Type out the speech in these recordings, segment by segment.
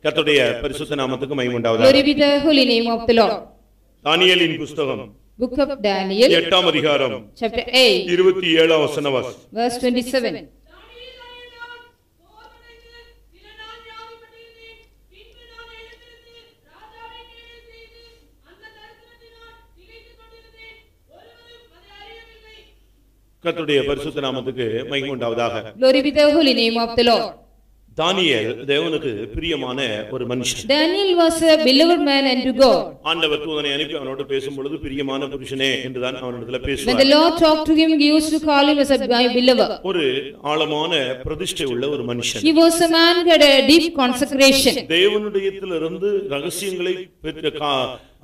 கர்த்தருடைய பரிசுத்த நாமத்துக்கு மகிமை உண்டாவதாக. Glory be the holy name of the Lord. தானியேலின் புத்தகம் Book of Daniel, 8ஆம் அதிகாரம் chapter 8, 27ஆம் வசனம். verse 27. கர்த்தருடைய பரிசுத்த நாமத்துக்கு மகிமை உண்டாவதாக. Glory be the holy name of the Lord. தானியேல் தேவனுக்கு பிரியமான ஒரு மனுஷன். Daniel was a beloved man unto God. ஆண்டவர் தூதனை அனுப்பி அவனோடு பேசும் பொழுது பிரியமான புருஷனே என்றுதான் அவனிடத்தில் When பேசுவார். the Lord talked to him, he used to call him as a beloved. ஒரு ஆழமான பிரதிஷ்டை உள்ள ஒரு மனுஷன். He was a man who had a deep consecration. தேவனுடையத்திலிருந்து ரகசியங்களை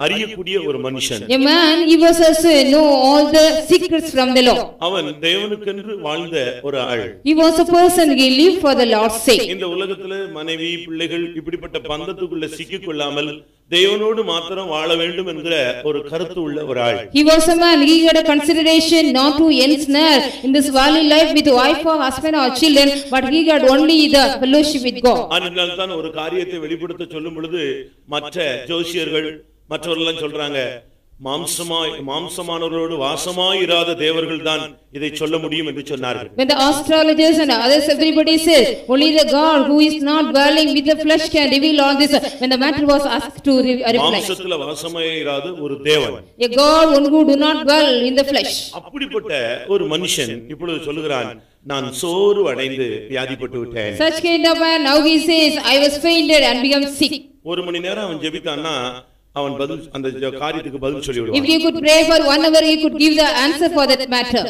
அறியக்கூடிய ஒரு மனுஷன். A man, he was also know all the secrets from the Lord. அவன் தேவனுக்கென்று வாழ்ந்த ஒரு ஆள். He was a person he lived for the Lord's sake. இந்த உலகத்துல மனைவி பிள்ளைகள் இப்படிப்பட்ட பந்தத்துக்குள்ள சிக்கிக் கொள்ளாமல் தேவனோடு மாத்திரம் வாழ வேண்டும் என்கிற ஒரு கருத்து உள்ள ஒரு ஆள். He was a man, he had a consideration not to ensnare in this valley life with wife or husband or children, but he had only the fellowship with God. அதனால தான் ஒரு காரியத்தை வெளிப்படுத்த சொல்லும் பொழுது மற்ற ஜோசியர்கள் மற்றவர்கள் சொல்றாங்க, மாம்சமானவர்களோடு வாசமாயிராத தேவர்கள் தான் இதை சொல்ல முடியும் என்று சொன்னார்கள். When the astrologers and others everybody said only the God who is not dwelling with the flesh can reveal all this, when the matter was asked to reply, மாம்சத்துல வாசமாயிராத ஒரு தேவன், a God one who do not dwell in the flesh. அப்படிப்பட்ட ஒரு மனுஷன் இப்பொழுது சொல்லுகிறான், நான் சோர்வு அடைந்து வியாதிப்பட்டு விட்டேன். Such kind of man now he says, I was fainted and become sick. ஒரு மணி நேரம் அவன் ஜெபித்தான்னா அவன் பதில் அந்த காரியத்துக்கு பதில் சொல்லி விடுவான். If you could pray for 1 hour, he could give the answer for that matter.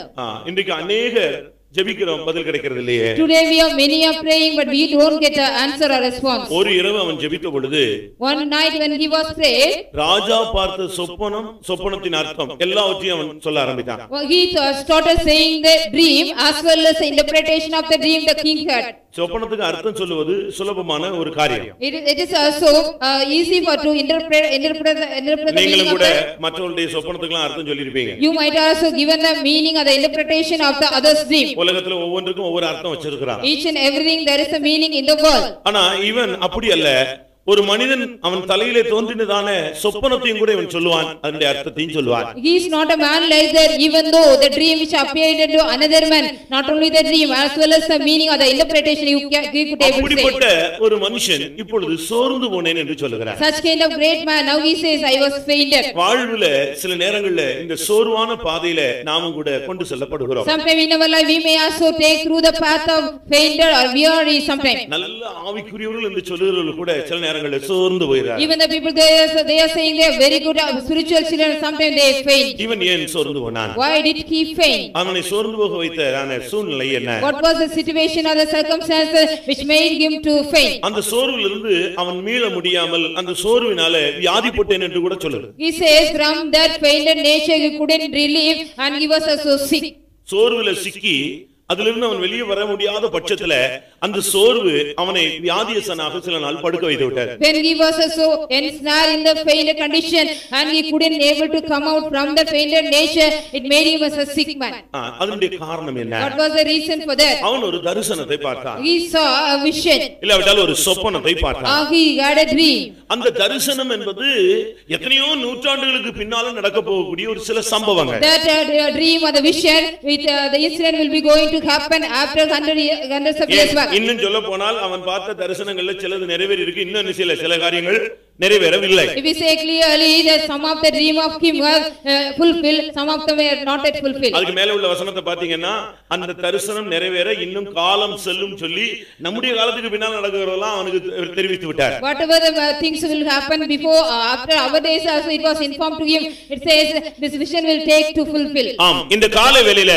இன்றைக்கு அநேகர் ஜெபிக்கிறோம், பதில் கிடைக்கிறது இல்லையே. Today we are many are praying but we don't get an answer or response. ஒரு இரவு அவன் ஜெபித்த பொழுது, one night when he was prayed, ராஜா பார்த்த சொப்பனத்தின் அர்த்தம் எல்லாவற்றையும் அவன் சொல்ல ஆரம்பித்தான். He started saying the dream as well as the interpretation of the dream the king had. சொப்பனத்துக்கு அர்த்தம் சொல்லுவது சுலபமான ஒரு காரியம். It is also easy for to interpret the நீங்களும் கூட மற்றவருடைய சொப்பனத்துக்கு அர்த்தம் சொல்லி இருப்பீங்க. You might also given the meaning or the interpretation of the other's dream. உலகத்துல ஒவ்வொன்றுக்கும் ஒவ்வொரு அர்த்தம் வச்சிருக்கான். Each and everything there is a meaning in the world. ஆனா இவன் அப்படி அல்ல. ஒரு மனிதன் அவன் தலையிலே தோன்றினதான சொப்பனத்தையும் கூட இவன் சொல்லுவான், அதனுடைய அர்த்தத்தையும் சொல்லுவான். He is not a man like that, even though the dream which appeared to another man, not only the dream as well as the meaning or the interpretation you could able to say. அப்படிப்பட்ட ஒரு மனுஷன் இப்பொழுது சோர்ந்து போனேன் என்று சொல்லுகிறார். Such kind of great man now he says, I was fainted. வாழ்வுல சில நேரங்கள்ல இந்த சோர்வான பாதையில நாமும் கூட கொண்டு செல்லப்படுகிறோம். Sometime in our life we may also take through the path of fainted or weary sometime. நல்ல ஆவிக்குரியவர்கள் என்று சொல்லுகிறவர்கள் கூட சில நேரங்கள்ல சோர்ந்து போயிறாங்க. Even the people they are saying they are very good spiritual children, sometimes they faint. இவன் ஏன் சோர்ந்து போனான்? Why did he faint? அவனை சோர்ந்து போக வைத்த சூழ்நிலை என்ன? What was the situation or the circumstances which made him to faint? அந்த சோர்விலிருந்து அவன் மீள முடியாமல் அந்த சோர்வினால வியாதிப்பட்டேன் என்று கூட சொல்லுது. He says from that fainted nature he couldn't relieve and he was also sick. சோர்வுல சிக்கி அதிலிருந்து அவன் வெளியே வர முடியாத பட்சத்துல அந்த சோர்வு அவனை வியாதியசனாக சில நாள் படுக்க வைத்து விட்டார். When he was so ensnared in the fainted condition and he couldn't able to come out from the fainted nature, it made him as a sick man. அதனுடைய காரணம் என்ன? What was the reason for that? அவன் ஒரு தரிசனத்தை பார்த்தான். He saw a vision. இல்லாவிட்டால் ஒரு சொப்பனத்தை பார்த்தான். He had a dream. அந்த தரிசனம் என்பது எத்தனையோ நூற்றாண்டுகளுக்கு பின்னால நடக்க போகக்கூடிய ஒரு சில சம்பவங்கள். That dream or the vision with the incident will be going to happen after hundreds of years back. இன்னும் சொல்ல போனால் அவன் பார்த்த தரிசனங்கள்ல சிலது நிறைவேறி இருக்கு, இன்னும் சில காரியங்கள் நிறைவேறவில்லை. If we say clearly that some of the dream of him were fulfilled, some of them were not yet fulfilled. அதுக்கு மேல உள்ள வசனத்தை பாத்தீங்கன்னா அந்த தரிசனம் நிறைவேற இன்னும் காலம் செல்லும் சொல்லி நம்முடைய காலத்துக்கு பின்னால் நடக்கிறதெல்லாம் அவனுக்கு தெரிவித்து விட்டார். Whatever the things will happen before after our days also it was informed to him. It says this vision will take to fulfill. ஆம், இந்த காலை வேளையில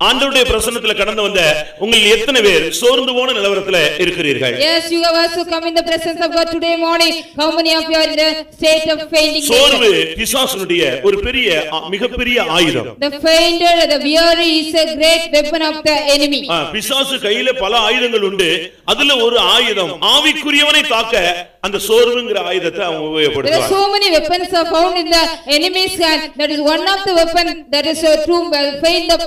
ஆண்டவருடைய பிரசன்னத்துல கடந்து வந்த உங்கள் எத்தனை பேர் சோர்ந்து போன நிலவரத்துல இருக்கிறீர்கள்? Yes, you have also come in the presence of God today morning. How many of you are in the state of fainting? சோர்வு பிசாசுனுடைய ஒரு மிகப்பெரிய ஆயுதம். The fainted, the weary is a great weapon of the enemy. பிசாசு கையில பல ஆயுதங்கள் உண்டு. அதுல ஒரு ஆயுதம் ஆவிக்குரியவனை தாக்க அந்த சோர்வுங்கிற ஆயுதத்தை அவன் உபயோகப்படுத்துவான். There are so many weapons are found in the enemy's hand. That is one of the weapon that is to faint the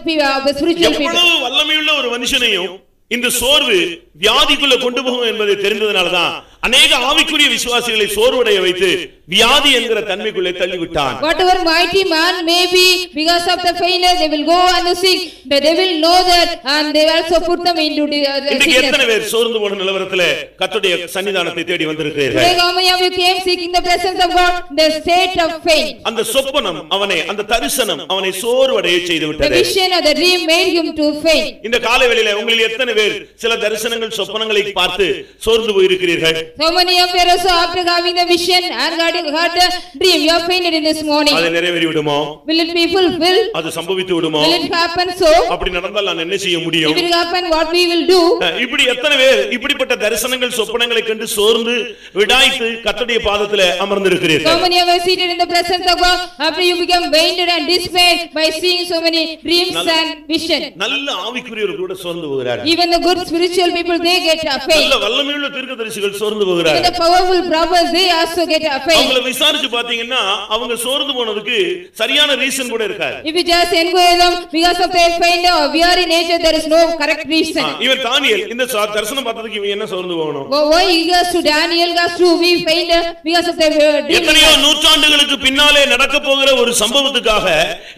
spiritual people. எவ்வளவு வல்லமையுள்ள ஒரு மனுஷனையும் இந்த சோர்வு வியாதிக்குள்ள கொண்டு போகும் என்பதை தெரிந்ததனால தான் அநேக ஆவிக்குரிய விசுவாசிகளை சோர்வடைய வைத்து வியாதி என்கிற தன்மைக்குள்ளே தள்ளிவிட்டான். Whatever mighty man may be, because of the failure they will go and seek, but they will know that and they also put them into the இன்னைக்கு எத்தனை பேர் சோர்ந்து போன நிலவரத்திலே கர்த்தருடைய சன்னிதானத்தை தேடி வந்திருக்கிறீர்கள்? Today how many of you came seeking the presence of God, the state of faith? அந்த சொப்பனம் அவனை, அந்த தரிசனம் அவனை சோர்வடைய செய்து விட்டது. The vision or the dream made him to faint. இந்த காலை வேளையிலே உங்களில் எத்தனை பேர் சில தரிசனங்கள் சொப்பனங்களை பார்த்து சோர்ந்து போயிருக்கிறீர்கள்? So many of you also after having the vision and heard the dream, you are fainted in this morning. அது நிறைவேறி விடுமோ? Will it be fulfilled? அது சம்பவித்து விடுமோ? Will it happen so? அப்படி நடந்தால் நான் என்ன செய்ய முடியும்? If it happen, what we will do? இப்படி எத்தனை பேர் இப்படிப்பட்ட தரிசனங்கள் சொப்பனங்களை கண்டு சோர்ந்து விடாய்த்து கர்த்தருடைய பாதத்திலே அமர்ந்திருக்கிறீர்கள்? So many of you seated in the presence of God after you become fainted and dismayed by seeing so many dreams and vision. நல்ல ஆவிக்குரியவர்கள் கூட சோர்ந்து போகிறார்கள். Even the good spiritual people, they get faint. நல்ல வல்லமையுள்ள தீர்க்கதரிசிகள் சோர்ந்து போகிறார்கள். Even the powerful prophets, they also get faint. அவங்களை விசாரிச்சு பாத்தீங்கன்னா அவங்க சோர்ந்து போனதுக்கு சரியான ரீசன் கூட இருக்காது. If you just inquire them because of their faint or weary nature, there is no correct reason. இவன் தானியேல் இந்த தரிசனம் பார்த்ததுக்கு இவன் என்ன சோர்ந்து போகணும்? Why he goes to Daniel goes to be faint because of their dream? எத்தனையோ நூற்றாண்டுகளுக்கு பின்னாலே நடக்க போகிற ஒரு சம்பவத்துக்காக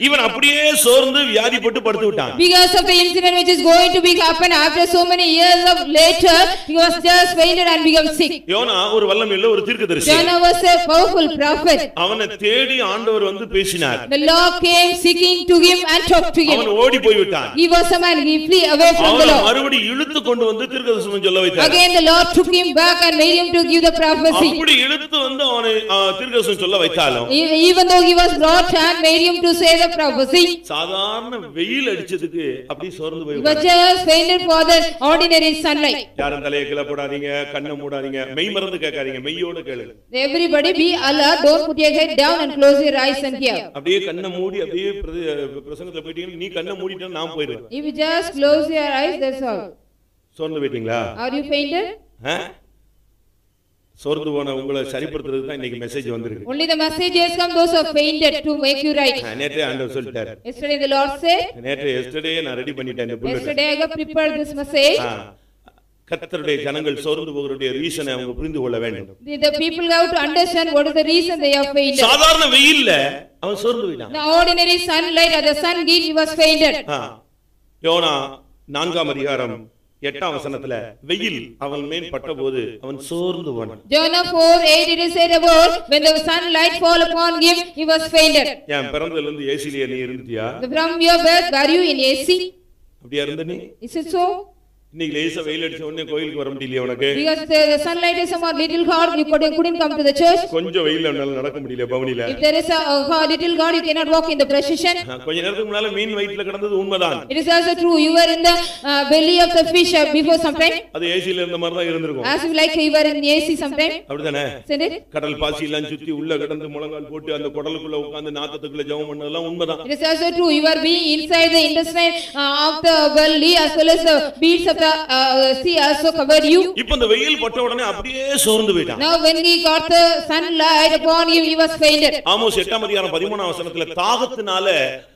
இவன் அப்படியே சோர்ந்து வியாதிப்பட்டு படுத்து விட்டான். Because of the incident which is going to be happen after so many years of later, he was just fainted and become sick. யோனா ஒரு வல்லமையுள்ள ஒரு தீர்க்கதரிசி. Jonah was a powerful prophet. அவனை தேடி ஆண்டவர் வந்து பேசினார். The Lord came seeking to him and talked to him. அவன் ஓடி போய் விட்டான். He was a man, he flee away from the Lord. மறுபடியும் இழுத்து கொண்டு வந்து தீர்க்கதரிசனம் சொல்ல வைத்தார். Again the Lord took him back and made him to give the prophecy. அப்படி இழுத்து வந்து அவனை தீர்க்கதரிசனம் சொல்ல வைத்தாலும் even though he was brought and made him to say the prophecy, சாதாரண வெயில் அடிச்சதுக்கு அப்படி சோர்ந்து போய் he was just fainted for the ordinary sunlight. யாரும் தலையை கீழ போடாதீங்க, கண்ணை மூடாதீங்க, மெய் மறந்து கேட்காதீங்க, மெய்யோட கேளுங்க. Everybody be alert, don't put your head down and close your eyes and hear. அப்படியே கண்ணை மூடி அப்படியே பிரசங்கத்துல போயிட்டீங்க, நீ கண்ணை மூடிட்டா நான் போயிடுவேன். If you just close your eyes, that's all. சோர்ந்து போயிட்டீங்களா? Are you fainted? சோர்ந்து போன உங்களை சரிப்படுத்துறதுக்கு தான் இன்னைக்கு மெசேஜ் வந்திருக்கு. Only the message has come those who are fainted to make you right. நேற்றே ஆண்டவர் சொல்லிட்டார். Yesterday the Lord said, yesterday நான் ரெடி பண்ணிட்டேன் இந்த bullet. Yesterday I got prepared this message. கர்த்தருடைய ஜனங்கள் சோர்ந்து போகிறதுடைய ரீசனை அவங்க புரிந்து கொள்ள வேண்டும். The people have to understand what is the reason they are fainted. சாதாரண வெயில்ல அவன் சோர்ந்து போயிட்டான். The ordinary sunlight or the sun heat, he was fainted. யோனா 4ஆம் அதிகாரம் 8ஆம் வசனத்துல வெயில் அவன் மேல் பட்டபோது அவன் சோர்ந்து போனான். Jonah 4:8 it is said about when the sunlight fall upon him, he was fainted. ஏன் பிறந்ததில இருந்து ஏசில நீ இருந்தியா? From your birth were you in AC? அப்படியே இருந்த நீ? Is it so? இன்னைக்கு லேசா வெயில் அடிச்ச உடனே கோயிலுக்கு வர முடியல உனக்கு? Because the sunlight is somewhat little hard, you couldn't come to the church. கொஞ்சம் வெயில்ல உன்னால நடக்க முடியல பவனில. If there is a little God, you cannot walk in the procession. கொஞ்ச நேரத்துக்கு முன்னால மீன் வயித்துல கிடந்தது உண்மைதான். It is also true, you were in the belly of the fish before some time. அது ஏசில இருந்த மாதிரி தான் இருந்திருக்கும். As if like you were in the AC sometime. அப்படிதானே? Isn't it? கடல் பாசி எல்லாம் சுத்தி உள்ள கிடந்து முழங்கால் போட்டு அந்த குடலுக்குள்ள உட்கார்ந்து நாத்தத்துக்குள்ள ஜெபம் பண்ணதெல்லாம் உண்மைதான். It is also true, you were being inside the intestine of the belly as well as the beads of the sea also covered you. இப்போ அந்த வெயில் பட்ட உடனே அப்படியே சோர்ந்து போயிட்டான். Now when he got the sunlight upon him, he was fainted. Amos 8ஆம் அதிகாரம் 13ஆம் வசனத்துல தாகத்தினால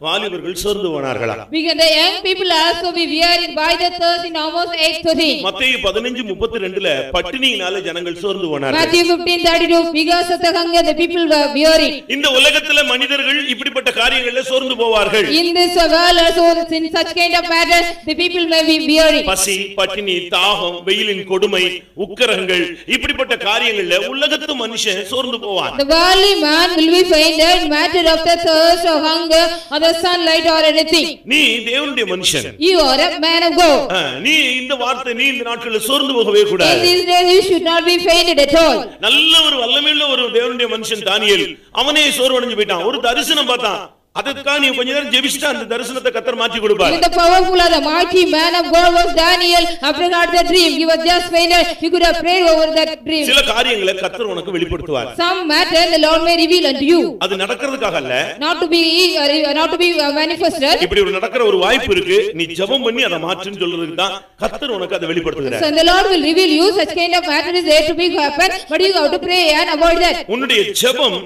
வாலிபர்கள் சோர்ந்து போனார்களா? Because the young people also be wearied by the thirst in Amos 8:13. மத்தேயு 15:32ல பட்டினியினால ஜனங்கள் சோர்ந்து போனார்கள். Matthew 15:32 because of the hunger the people were weary. இந்த உலகத்துல மனிதர்கள் இப்படிப்பட்ட காரியங்கள்ல சோர்ந்து போவார்கள். In this world also in such kind of matters the people may be weary. பசி, பட்டினி, தாகம், வெயிலின் கொடுமை, உக்கிரங்கள் இப்படிப்பட்ட காரியங்கள்ல உலகத்து மனுஷன் சோர்ந்து போவான். The worldly man will be fainted in matter of the thirst or hunger or the sunlight or anything. நீ தேவனுடைய மனுஷன். You are a man of God. நீ இந்த வார்த்தை நீ இந்த நாட்களில் சோர்ந்து போகவே கூடாது. In these days you should not be fainted at all. நல்ல ஒரு வல்லமையுள்ள ஒரு தேவனுடைய மனுஷன் தானியேல் அவனே சோர்வடைஞ்சு போயிட்டான். ஒரு தரிசனம் பார்த்தான். அதுக்காக நீ கொஞ்ச நேரம் ஜெபிச்சிட்டா அந்த தரிசனத்தை கர்த்தர் மாற்றி கொடுப்பார். The powerful or the mighty man of God was Daniel. After he got the dream, he was just fainted. He could have prayed over that dream. சில காரியங்களை கர்த்தர் உனக்கு வெளிப்படுத்துவார். Some matter the Lord may reveal unto you. அது நடக்கிறதுக்காக அல்ல. Not to be manifested. இப்படி ஒரு நடக்கிற ஒரு வாய்ப்பு இருக்கு. நீ ஜெபம் பண்ணி அதை மாற்றுன்னு சொல்றதுக்கு தான் கர்த்தர் உனக்கு அதை வெளிப்படுத்துகிறார். So the Lord will reveal you such kind of matter is there to be happen, but you have to pray and avoid that. உன்னுடைய ஜெபம்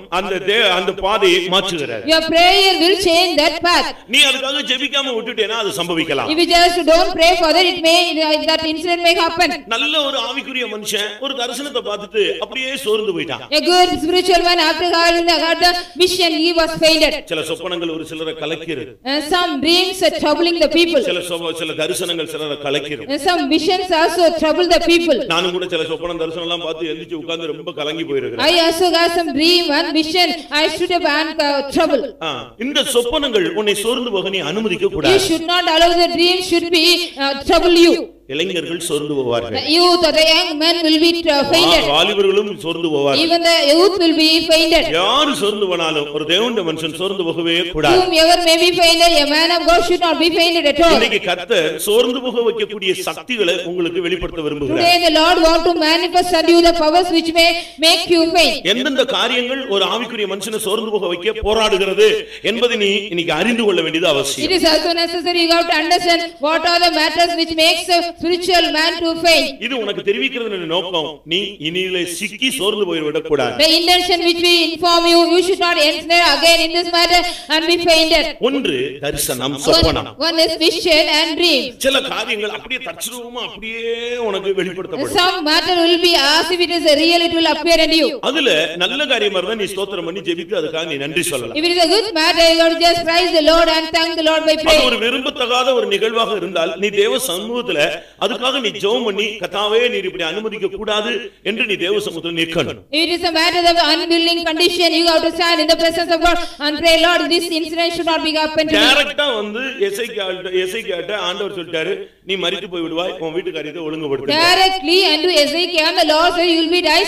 அந்த பாதையை மாற்றுகிறார். Your prayer will change that path. நீ அதுக்காக ஜெபிக்காம விட்டுட்டேனா அது சம்பவிக்கலாம். If you just don't pray for that, it may that incident may happen. நல்ல ஒரு ஆவிக்குரிய மனுஷன் ஒரு தரிசனத்தை பார்த்துட்டு அப்படியே சோர்ந்து போயிட்டான். A good spiritual man after having got the vision, he was fainted. சில சொப்பனங்கள் ஒரு சிலரை கலக்கிரு. Some dreams are troubling the people. சில தரிசனங்கள் சிலரை கலக்கிரு. Some visions also trouble the people. நானும் கூட சில சொப்பனம் தரிசனம் எல்லாம் பார்த்து எந்திச்சு உட்கார்ந்து ரொம்ப கலங்கி போயிருக்கிறேன். I also got some dream and vision. I should have and trouble. இந்த சொப்பனங்கள் உன்னை சோர்ந்து போக நீ அனுமதிக்க கூடாது. You should not allow the dream should be trouble you. இளைஞர்கள் சோர்ந்து போவார்கள். The youth or the young men will be fainted. வாலிபர்களும் சோர்ந்து போவார்கள். Even the youth will be fainted. யார் சோர்ந்து போனாலும் ஒரு தேவனுடைய மனுஷன் சோர்ந்து போகவே கூடாது. Whomever may be fainted, a man of God should not be fainted at all. இன்னைக்கு கர்த்தர் சோர்ந்து போக வைக்கக்கூடிய சக்திகளை உங்களுக்கு வெளிப்படுத்த விரும்புகிறார். Today the Lord want to manifest unto you the powers which may make you faint. எந்தெந்த காரியங்கள் ஒரு ஆவிக்குரிய மனுஷனை சோர்ந்து போக வைக்க போராடுகிறது என்பதை நீ இன்னைக்கு அறிந்து கொள்ள வேண்டியது அவசியம். It is also necessary you have to understand what are the matters which makes a spiritual man to faint. இது உனக்கு தெரிவிக்கிறதுன நோக்கம் நீ இனியிலே சிக்கி சோர்ந்து போய் விட கூடாது. The intention which we inform you, you should not ensnare again in this matter and be fainted. ஒன்று தரிசனம் சொப்பனம். One is vision and dream. சில காரியங்கள் அப்படியே தற்செயலாக அப்படியே உனக்கு வெளிப்படுத்தப்படும். Some matter will be as if it is real, it will appear in you. அதுல நல்ல காரியமா இருந்தா நீ ஸ்தோத்திரம் பண்ணி ஜெபித்து அதுக்காக நீ நன்றி சொல்லலாம். If it is a good matter, you have to just praise the Lord and thank the Lord by praying. அது ஒரு விரும்பத்தகாத ஒரு நிகழ்வாக இருந்தால் நீ தேவ சமூகத்துல அதுக்காக நீ ஜெபம் பண்ணி கர்த்தாவே நீர் இப்படி அனுமதிக்க கூடாது என்று நீ தேவ சமூகத்துல நிற்கணும். It is a matter of unwilling condition, you have to stand in the presence of God and pray, Lord, this incident should not be happened to me. டைரக்டா வந்து எசேக்கியாட்ட ஆண்டவர் சொல்லிட்டாரு நீ மரித்து போய் விடுவாய் உன் வீட்டு காரியத்தை ஒழுங்குபடுத்து. Directly unto Ezekiel the Lord said you will be die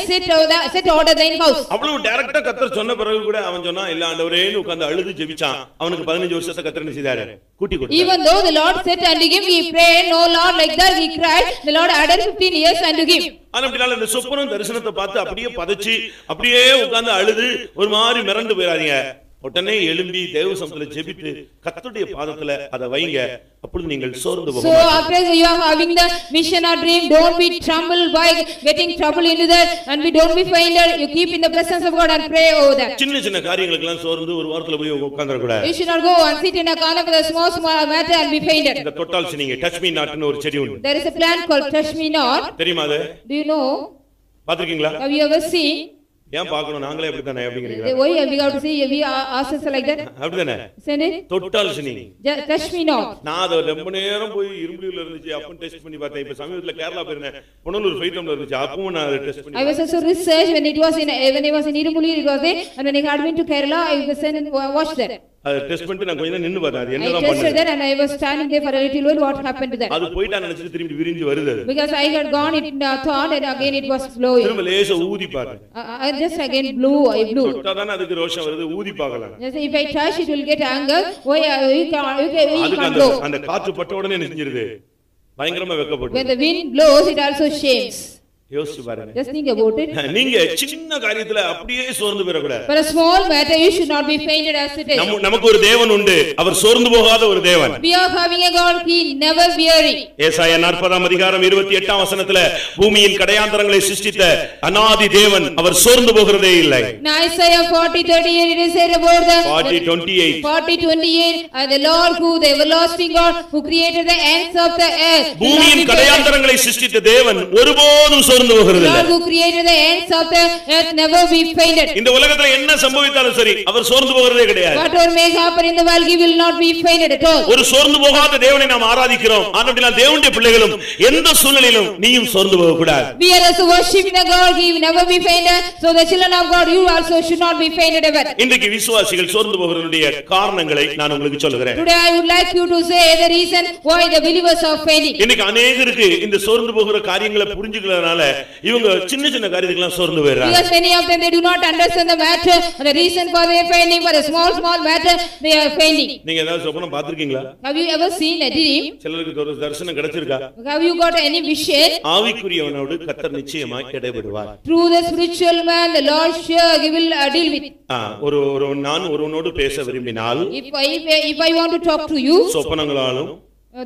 set order thine house. அவ்வளவு டைரக்டா கர்த்தர் சொன்ன பிறகு கூட அவன் சொன்னா இல்ல ஆண்டவரேன்னு உட்கார்ந்து அழுது ஜெபிச்சான். அவனுக்கு 15 வருஷத்தை கர்த்தர் என்ன செய்தாரு கூட்டி கொடுத்தார். Even though the Lord said unto him he prayed, no Lord, like that he cried, the Lord added 15 years unto him. அதனால இந்த சொப்பனம் தரிசனத்தை பார்த்து அப்படியே பதச்சி அப்படியே உட்கார்ந்து அழுது ஒரு மாதிரி மிரண்டு போயிராதீங்க. உடனே எழும்பி தேவ சமூகத்துல ஜெபித்து கர்த்தருடைய பாதத்துல அத வைங்க. அப்பொழுது நீங்கள் சோர்ந்து போக மாட்டீங்க. So after you are having the vision or dream, don't be troubled by getting trouble into that and we don't be fainted. You keep in the presence of God and pray over that. சின்ன சின்ன காரியங்களுக்கு எல்லாம் சோர்ந்து ஒரு வாரத்துல போய் உட்கார்ந்திர கூடாது. You should not go and sit in a corner for a small matter and be fainted. இந்த தொட்டால் சினிங்க டச் மீ நாட் ன்னு ஒரு செடி உண்டு. There is a plant called touch me not. தெரியுமா அது? Do you know? பாத்துக்கிங்களா? Have you ever seen? ஏன் பார்க்கணும் நாங்களே அப்படி தானே அப்படிங்கறீங்க. Why we have to see we ourselves like that? அப்படி தானே? Send it. தொட்டால் சினி. Touch me not. நான் அத ரொம்ப நேரம் போய் இரும்புலில இருந்துச்சு அப்ப டெஸ்ட் பண்ணி பார்த்தேன். இப்ப சமீபத்துல கேரளா போயிருந்தேன். பொன்னலூர் ஃபைட்டம்ல இருந்துச்சு. அப்பவும் நான் அத டெஸ்ட் பண்ணி I was also research when it was in Irumuli it was there and when I had been to Kerala I was sent and watched that. அத டெஸ்ட் பண்ணிட்டு நான் கொஞ்ச நேரம் நின்னு பார்த்தேன். அது என்னதான் பண்ணது? I tested பண்ணது? that and I was standing there for a little while. What happened to that? அது போய்டா நினைச்சிட்டு திரும்பி விரிஞ்சு வருது. Because I had gone it thought and again it was blowing. திரும்ப லேசா ஊதி பாரு. I just again blew. I blew. தொட்டாதானே அதுக்கு ரோஷம் வருது ஊதி பார்க்கலாம். Yes, if I touch it will get anger. Why you can't blow? அந்த காற்று பட்ட உடனே என்ன செஞ்சிருது? பயங்கரமா வெக்கப்படும். When the wind blows it also shames. யோசிச்சு பாருங்க. Just think about it. நீங்க சின்ன காரியத்துல அப்படியே சோர்ந்து போற கூடாது. For a small matter you should not be fainted as it is. நமக்கு ஒரு தேவன் உண்டு. அவர் சோர்ந்து போகாத ஒரு தேவன். We are having a God, he never weary. ஏசாயா 40 அதிகாரம் 28 வசனத்துல பூமியின் கடையாந்தரங்களை சிருஷ்டித்த அநாதி தேவன் அவர் சோர்ந்து போகிறதே இல்லை. Isaiah 40:38 it is said about the 40:28 and the Lord who the everlasting God who created the ends of the earth. பூமியின் கடையாந்தரங்களை சிருஷ்டித்த தேவன் ஒருபோதும் சோர்ந்து போகிறது இல்லை. God who created the ends of the earth never be fainted. இந்த உலகத்துல என்ன சம்பவித்தாலும் சரி அவர் சோர்ந்து போகிறதே கிடையாது. Whatever may happen in the world he will not be fainted at all. ஒரு சோர்ந்து போகாத தேவனை நாம் ஆராதிக்கிறோம். ஆனபடியால் தேவனுடைய பிள்ளைகளும் எந்த சூழ்நிலையிலும் நீயும் சோர்ந்து போக கூடாது. We are also worshiping the God, he will never be fainted. So the children of God you also should not be fainted ever. இன்றைக்கு விசுவாசிகள் சோர்ந்து போகிறதுடைய காரணங்களை நான் உங்களுக்கு சொல்கிறேன். Today I would like you to say the reason why the believers are fainting. இன்னைக்கு अनेகருக்கு இந்த சோர்ந்து போகிற காரியங்களை புரிஞ்சிக்கிறதுனால இவங்க சின்ன சின்ன காரியத்துக்குலாம் சோர்ந்து போயிடுறாங்க. Because many of them they do not understand the matter and the reason for their fainting for a small matter they are fainting. நீங்க ஏதாவது சொப்பனம் பார்த்திருக்கீங்களா? Have you ever seen a dream? சிலருக்கு ஒரு தரிசனம் கிடைச்சிருக்கா? Have you got any vision? ஆவிக்குரியவனோடு கர்த்தர் நிச்சயமாய் இடைபடுவார். Through the spiritual man the Lord sure he will deal with. நான் ஒருவனோடு பேச விரும்பினால் if I want to talk to you சொப்பனங்களாலும்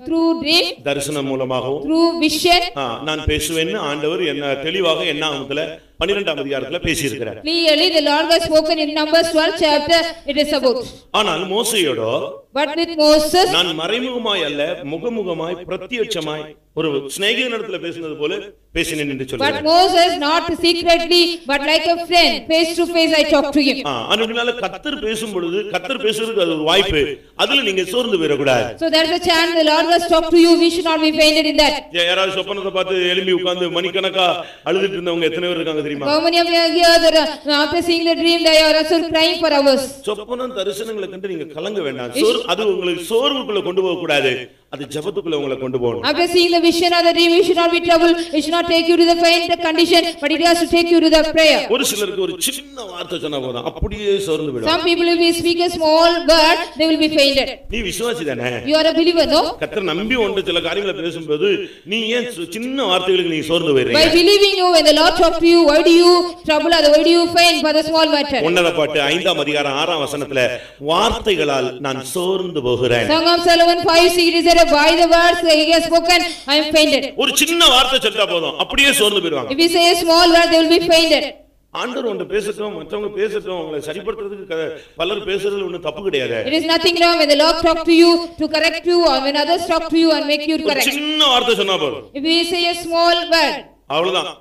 through dream, தரிசனம் மூலமாகவும் through vision. நான் பேசுவேன்னு ஆண்டவர் என்ன தெளிவாக என்னாகமத்துல 12ஆம் அதிகாரத்துல பேசியிருக்கிறார். Clearly the Lord has spoken in Numbers 12 chapter it is about. ஆனால் மோசேயோடோ But with Moses, நான் மறைமுகமாய் அல்ல முகமுகமாய் பிரத்யட்சமாய் ஒரு சிநேகிதனிடத்துல பேசினது போல பேசினேன் என்று but சொல்றார். Moses not secretly but like a friend, face to face I talk to him. அதனால கர்த்தர் பேசும் பொழுது கர்த்தர் பேசுறதுக்கு அது ஒரு வாய்ப்பு, அதுல நீங்க சோர்ந்து போயிடக்கூடாது. So there's a chance the Lord has talked to you, we should not be fainted in that. யாராவது சொப்பனத்தை பார்த்து எழும்பி உட்கார்ந்து மணிக்கணக்கா அழுதுட்டு இருந்தவங்க எத்தனை பேர் இருக்காங்க தெரியுமா? How many of you are here that after seeing the dream they are also crying for hours? சொப்பனம் தரிசனங்களை கண்டு நீங்க கலங்க வேண்டாம். அது உங்களுக்கு சோர்வுக்குள்ள கொண்டு போக கூடாது, அது ஜெபத்துக்குள்ள உங்களை கொண்டு போகணும். After seeing the vision or the dream you should not be troubled, it should not take you to the faint condition, but it has to take you to the prayer. ஒரு சிலருக்கு ஒரு சின்ன வார்த்தை சொன்னா போதும் அப்படியே சோர்ந்து விடுவாங்க. Some people if we speak a small word they will be fainted. நீ விசுவாசி தானே? You are a believer, no? கர்த்தர் நம்பி ஒன்று சில காரியங்களை பேசும்போது நீ ஏன் சின்ன வார்த்தைகளுக்கு நீ சோர்ந்து போயிடுறீங்க? By believing you when the Lord talk to you, why do you trouble or why do you faint for the small matter? ஒன்னத பாட்டு 5ஆம் அதிகாரம் 6ஆம் வசனத்துல வார்த்தைகளால் நான் சோர்ந்து போகிறேன். Song of Solomon 5:6 it is said by the words he has spoken I am fainted. ஒரு சின்ன வார்த்தை சொல்லிட்டா போதும் அப்படியே சோர்ந்து போயிடுவாங்க. If we say a small word they will be fainted. ஆண்டவர் ஒன்று பேசட்டும் மற்றவங்க பேசட்டும் உங்களை சரிப்படுத்துறதுக்கு பலர் பேசுறதுல ஒன்றும் தப்பு கிடையாது. It is nothing wrong when the Lord talk to you to correct you or when others talk to you and make you correct. சின்ன வார்த்தை சொன்னா போதும். If we say a small word, அவ்வளவுதான்.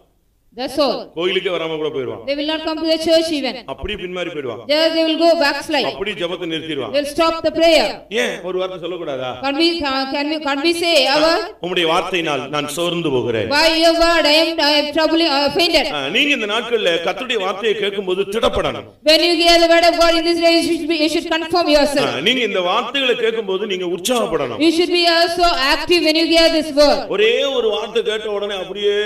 that's all. கோயிலுக்கே வராம கூட போயிடுவாங்க. They will not come to the church even. அப்படியே பின்மாறி போயிடுவாங்க. They will go backslide. அப்படியே ஜெபத்தை நிறுத்திடுவாங்க. They will stop the prayer. ஏன் ஒரு வார்த்தை சொல்ல கூடாதா? Can we say our உம்முடைய வார்த்தையினால் நான் சோர்ந்து போகிறேன். by your word I am troubling fainted. நீங்க இந்த நாட்கள்ல கர்த்தருடைய வார்த்தையை கேட்கும்போது திடப்படணும். When you hear the word of God in this day you should confirm yourself. நீங்க இந்த வார்த்தைகளை கேட்கும்போது நீங்க உற்சாகப்படணும். You should be also active when you hear this word. ஒரே ஒரு வார்த்தை கேட்ட உடனே அப்படியே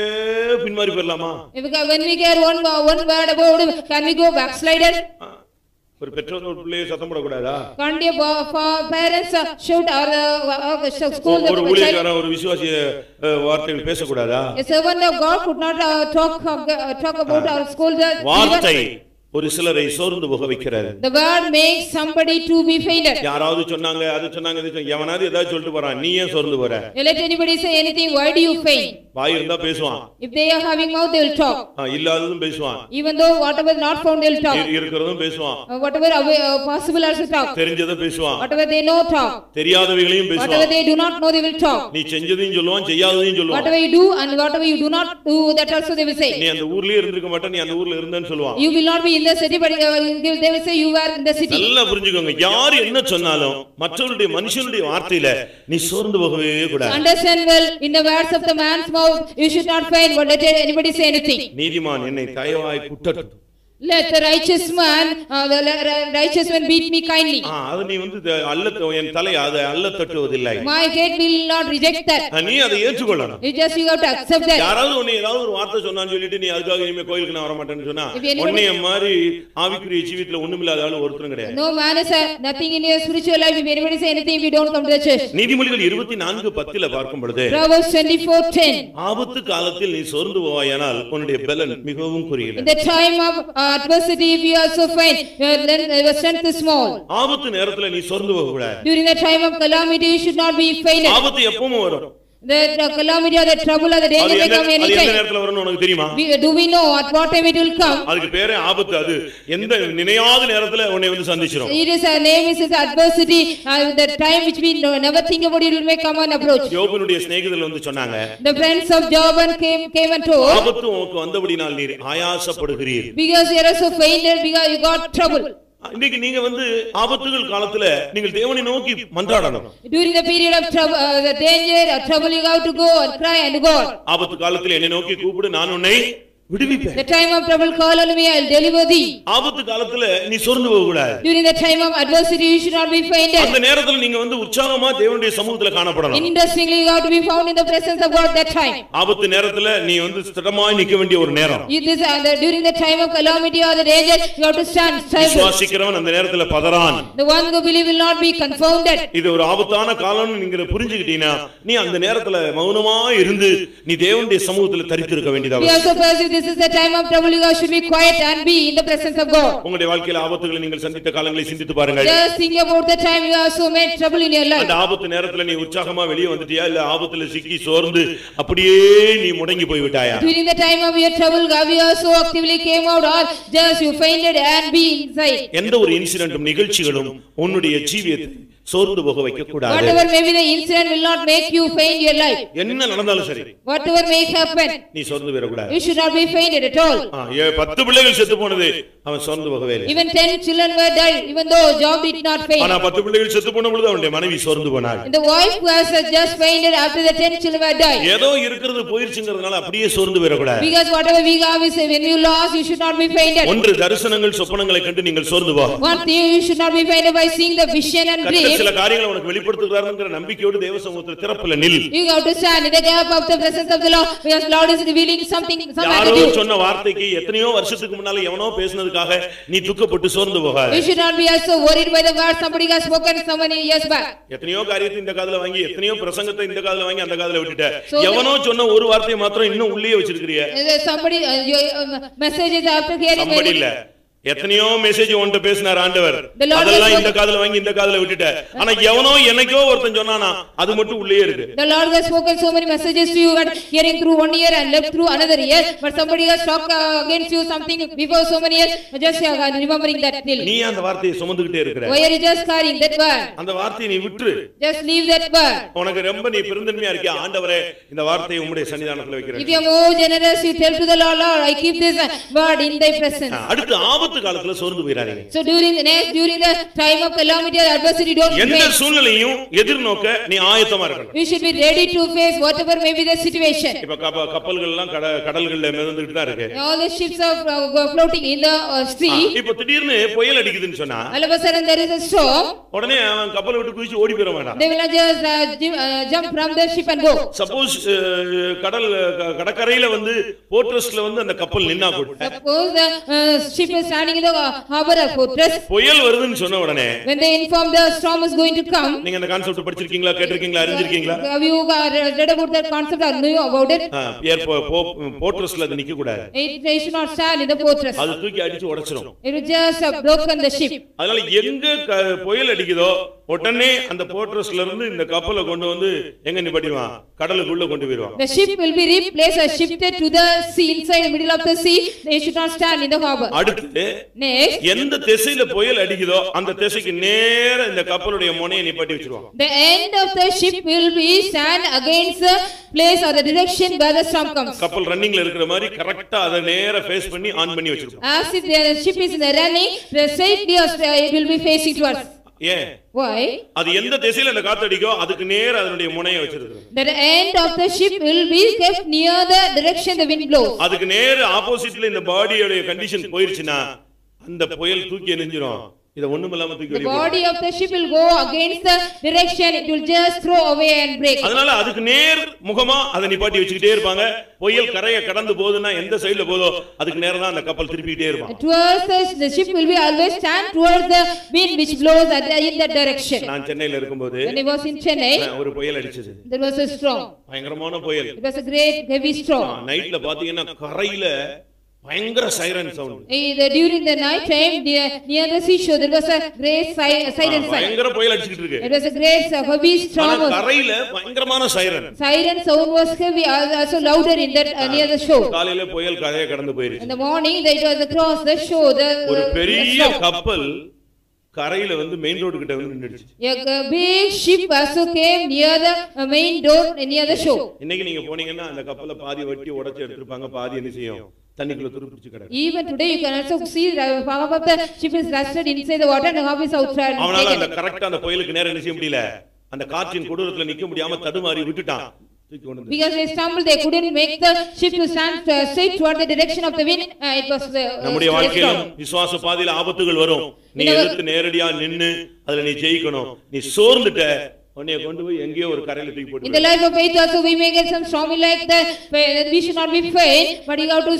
பின்மாறி போயிடலாமா? When we get one word about it, can we go backslided? ஒரு பெற்றோர் ஒரு பிள்ளையை சத்தம் போட கூடாதா? Can't your parents shout or school the ஒரு ஊழியக்காரன் ஒரு விசுவாசி வார்த்தைகள் பேச கூடாதா? A servant of God could not talk about or scold the வார்த்தை ஒரு சிலரை சோர்ந்து போக வைக்கிறது. The word makes somebody to be fainted. யாராவது சொன்னாங்க அது சொன்னாங்க இது எவனாவது ஏதாவது சொல்லிட்டு போறான், நீ ஏன் சோர்ந்து போற? Let anybody say anything, why do you faint? வாய் இருந்தா பேசுவான். If they are having mouth they will talk. இல்லாததும் பேசுவான். Even though whatever not found they will talk. இருக்கிறதும் பேசுவான். Whatever possible also talk. தெரிஞ்சதை பேசுவான். Whatever they know talk. தெரியாதவைகளையும் பேசுவான். Whatever they do not know they will talk. நீ செஞ்சதையும் சொல்லுவான், செய்யாததையும் சொல்லுவான். Whatever you do and whatever you do not do that also they will say. நீ அந்த ஊர்லயே இருந்திருக்க மாட்ட, நீ அந்த ஊர்ல இருந்தேன்னு சொல்லுவான். You will not be in the city but they will say you were in the city. நல்லா புரிஞ்சுக்கோங்க, யார் என்ன சொன்னாலும் மற்றவருடைய மனுஷனுடைய வார்த்தையில நீ சோர்ந்து போகவே கூடாது. Understand well, in the words of the man's mouth you should not faint but let anybody say anything. நீதிமான் என்னை தயவாய் குட்டட்டும். Let the righteous man beat me kindly. அது நீ என் தலை அதை அல்ல தட்டுவதில்லை. My head will not reject that. நீ அதை ஏற்றுக்கொள்ளணும். You have to accept that. யாராவது உன்னை ஏதாவது ஒரு வார்த்தை சொன்னான்னு சொல்லிட்டு நீ அதுக்காக இனிமே கோயிலுக்கு நான் வர மாட்டேன்னு சொன்னா உன்னைய மாதிரி ஆவிக்குரிய ஜீவிதத்துல ஒண்ணுமில்லாத ஆளு ஒருத்தரும் கிடையாது. No man is nothing in your spiritual life. If anybody say anything we don't come to the church. நீதிமொழிகள் 24:10 பார்க்கும் பொழுது Proverbs 24:10 ஆபத்து காலத்தில் நீ சோர்ந்து போவாயானால் உன்னுடைய பலன் மிகவும் குறுகியது. In the time of adversity if you also faint your strength is small. ஆபத்து நேரத்துல நீ சோர்ந்து போக கூடாது. During the time of calamity you should not be fainted. ஆபத்து எப்பவும் வரும். The calamity or the trouble or the danger may come anytime. அது எந்த நேரத்துல வரும்னு உனக்கு தெரியுமா? Do we know at what time it will come? அதுக்கு பேரே ஆபத்து. அது எந்த நினையாத நேரத்துல உன்னை வந்து சந்திச்சிரும். It is a name is adversity, the time which we never think about it will come and approach. யோபனுடைய சிநேகிதர்கள் வந்து சொன்னாங்க, The friends of Job came and told, ஆபத்து உனக்கு வந்தபடியால் நீர் ஆயாசப்படுகிறீர். Because you are so fainted because you got trouble. இன்னைக்கு நீங்க ஆபத்துகள் காலத்துல நீங்கள் தேவனை நோக்கி மன்றாடணும். During the period of trouble, the danger or trouble you have to go and cry and God. ஆபத்து காலத்துல என்னை நோக்கி கூப்பிடு, நான் உன்னை விடுவிப்பேன். The time of trouble call on me, I will deliver thee. ஆபத்து காலத்துல நீ சோர்ந்து போக கூடாது. During the time of adversity you should not be fainted. அந்த நேரத்துல நீங்க உற்சாகமா தேவனுடைய சமூகத்துல காணப்படணும். Interestingly you have to be found in the presence of God that time. ஆபத்து நேரத்துல நீ ஸ்திரமாய் நிக்க வேண்டிய ஒரு நேரம். During the time of calamity or the danger you have to stand stable. விசுவாசிக்கிறவன் அந்த நேரத்துல பதறான். The one who believes will not be confounded. இது ஒரு ஆபத்தான காலம்னு நீங்க புரிஞ்சுக்கிட்டீனா நீ அந்த நேரத்துல மௌனமா இருந்து நீ தேவனுடைய சமூகத்துல தரித்திருக்க வேண்டியதா. We also perceive this is the time of trouble, you should be quiet and be in the presence of God. உங்களுடைய வாழ்க்கையில ஆபத்துகளை நீங்கள் சந்தித்த காலங்களை சிந்தித்து பாருங்கள். Just think about the time you have so many trouble in your life. அந்த ஆபத்து நேரத்துல நீ உற்சாகமா வெளியே வந்துட்டியா இல்ல ஆபத்துல சிக்கி சோர்ந்து அப்படியே நீ முடங்கி போய் விட்டாயா? During the time of your trouble, God, you so actively came out, or just you fainted and be inside. எந்த ஒரு இன்சிடென்ட்டும் நிகழ்ச்சிகளும் உன்னுடைய ஜீவியத்தை சோர்ந்து போக வைக்க கூடாது. Whatever may be the incident will not make you faint your life. என்ன நடந்தாலும் சரி. Whatever may happen, நீ சோர்ந்து போக கூடாது. you should not be fainted at all. 10 பிள்ளைகள் செத்து போனது அவன் சோர்ந்து போகவே இல்லை. Even 10 children were died, even though Job did not faint. ஆனா 10 பிள்ளைகள் செத்து போன பொழுது அவனுடைய மனைவி சோர்ந்து போனாள். And the wife was just fainted after the 10 children were died. ஏதோ இருக்குறது போயிருச்சுங்கிறதுனால அப்படியே சோர்ந்து போக கூடாது. Because whatever we have is when you lost, you should not be fainted. ஒன்று தரிசனங்கள் சொப்பனங்களை கண்டு நீங்கள் சோர்ந்து போ. One thing, you should not be fainted by seeing the vision and dream. சில காரியங்களை உனக்கு வெளிப்படுத்துகிறார்ங்கற நம்பிக்கையோடு தேவ சமூகத்தில் திறப்புல நில். You have to stand in the gap of the presence of the Lord, because Lord is revealing something, some யாரோ attitude. சொன்ன வார்த்தைக்கு எத்தனையோ வருஷத்துக்கு முன்னால எவனோ பேசினதுக்காக நீ துக்கப்பட்டு சோர்ந்து போகாத. You should not be also worried by the word somebody has spoken so many years back. எத்தனையோ காரியத்தை இந்த காதுல வாங்கி எத்தனையோ பிரசங்கத்தை இந்த காதுல வாங்கி அந்த காதுல விட்டுட்ட. எவனோ சொன்ன ஒரு வார்த்தையை மாத்திரம் இன்னும் உள்ளே வச்சிருக்கீங்க. Somebody messages after hearing somebody இல்ல எத்தனையோ மெசேஜ் உன்கிட்ட பேசினார் ஆண்டவர், அதெல்லாம் இந்த காதுல வாங்கி இந்த காதுல விட்டுட்ட. ஆனா எவனோ என்னைக்கோ ஒருத்தன் சொன்னானா அது மட்டும் உள்ளே இருக்கு. The Lord has spoken so many messages to you, but hearing through 1 year and left through another year, but somebody has talked against you something before so many years, just remembering that still. நீ அந்த வார்த்தையை சுமந்துக்கிட்டே இருக்கற. Why are you just carrying that word? அந்த வார்த்தையை நீ விட்டு just leave that word. உனக்கு ரொம்ப நீ பெருந்தன்மையா இருக்கியா, ஆண்டவரே இந்த வார்த்தையை உம்முடைய சன்னிதானத்துல வைக்கிறேன். If you are more generous, you tell to the Lord, Lord, I keep this word in thy presence. அடுத்து ஆபத்து காலத்துல சோர்ந்து போயிராதீங்க. So during the time of calamity or adversity, don't எந்த சூழ்நிலையும் எதிர்நோக்க நீ ஆயத்தமா இருக்கணும். You should be ready to face whatever may be the situation. இப்ப கப்பல்கள் எல்லாம் கடல்கள்ல மிதந்துட்டு தான் இருக்கு. All the ships are floating in the sea. இப்ப திடீர்னு புயல் அடிக்குதுன்னு சொன்னா all of a sudden there is a storm. உடனே அவன் கப்பலை விட்டு குதிச்சு ஓடி போற வேண்டாம். They will not just jump from the ship and go. Suppose கடற்கரையில வந்து போர்ட்ரஸ்ல வந்து அந்த கப்பல் நின்னா கூட Suppose the ship is standing in the harbor or fortress. புயல் வருதுன்னு சொன்ன உடனே when they inform the storm is going to come. நீங்க அந்த கான்செப்ட் படிச்சிருக்கீங்களா, கேட்டிருக்கீங்களா, அறிஞ்சிருக்கீங்களா? Have you read about that concept or know about it? போர்ட்ரஸ்ல அது நிக்க கூடாது. It should not stand in the fortress. அது தூக்கி அடிச்சு உடைச்சிரும். It will just broken the ship. அதனால எங்க புயல் அடிக்குதோ உடனே அந்த போர்ட்ரஸ்ல இருந்து இந்த கப்பலை கொண்டு வந்து எங்க நிப்பாட்டிடுவான், கடலுக்குள்ள கொண்டு போயிடுவான். The ship will be replaced or shifted to the sea, inside the middle of the sea. They should not stand in the harbor. அடுத்து next எந்த திசையில புயல் அடிக்குதோ அந்த திசைக்கு நேரா இந்த கப்பலுடைய முனையை நிப்பாட்டி வச்சிருவாங்க. The end of the ship will be stand against the place or the direction where the storm comes. கப்பல் ரன்னிங்ல இருக்கிற மாதிரி கரெக்ட்டா அத நேரா ஃபேஸ் பண்ணி ஆன் பண்ணி வச்சிருவாங்க. As if the ship is in the running, the safely it will be facing towards. ஏன்? Why? அது எந்த திசையில அந்த காத்து அடிக்கோ அதுக்கு நேரா அதனுடைய முனையை வச்சிருக்கு. The end of the ship will be kept near the direction the wind blows. அதுக்கு நேரா ஆப்போசிட்ல இந்த பாடியோட கண்டிஷன் போயிருச்சுனா அந்த புயல் தூக்கி எறிஞ்சிரும். இத ஒண்ணுமில்லாம தூக்கி வெளிய. The body of the ship will go against the direction, it will just throw away and break. அதனால அதுக்கு நேர் முகமா அத நிப்பாட்டி வச்சிட்டே இருப்பாங்க. புயல் கரையை கடந்து போகுதுன்னா எந்த சைடுல போதோ அதுக்கு நேரா தான் அந்த கப்பல் திருப்பிட்டே இருக்கும். Towards the ship will be always stand towards the wind which blows in that direction. நான் சென்னையில இருக்கும்போது when I was in Chennai, ஒரு புயல் அடிச்சது. there was a storm. பயங்கரமான புயல். It was a great heavy storm. நைட்ல பாத்தீங்கன்னா கரையில பயங்கர siren sound. During the night time near the seashore there was a great siren sound. பயங்கர புயல் அடிச்சிட்டு இருக்கு. It was a great heavy storm. கரையில பயங்கரமான siren. Siren sound was heavy, also louder in that near the shore. காலையில புயல் கரையை கடந்து போயிருச்சு. In the morning it was across the shore. ஒரு பெரிய கப்பல் கரையில வந்து மெயின் ரோட் கிட்ட வந்து நின்னுடுச்சு. A big ship also came near the main door near the shore. இன்னைக்கு நீங்க போனீங்கன்னா அந்த கப்பலை பாதி வெட்டி உடைச்சு எடுத்துப்பாங்க, பாதி என்ன செய்யும் தண்ணிக்குள்ள துருப்பிடிச்சு கிடக்கு. Even today you can also see half of the ship is rusted inside the water and half is outside. அவனால அந்த கரெக்ட்டா அந்த புயலுக்கு நேரா என்ன செய்ய முடியல, அந்த காற்றின் கொடூரத்துல நிக்க முடியாம தடுமாறி விட்டுட்டான். Because they stumbled, they couldn't make the ship to stand straight toward the direction of the wind. It was நம்முடைய வாழ்க்கையில விசுவாச பாதையில ஆபத்துகள் வரும். நீ எதிர்த்து நேரடியா நின்னு அதுல நீ ஜெயிக்கணும். நீ சோர்ந்துட்ட உன்னை கொண்டு போய் எங்கேயோ ஒரு கரையில தூக்கி போடு. In the life of faith also we may get some stormy like that. We should not be faint, but you have to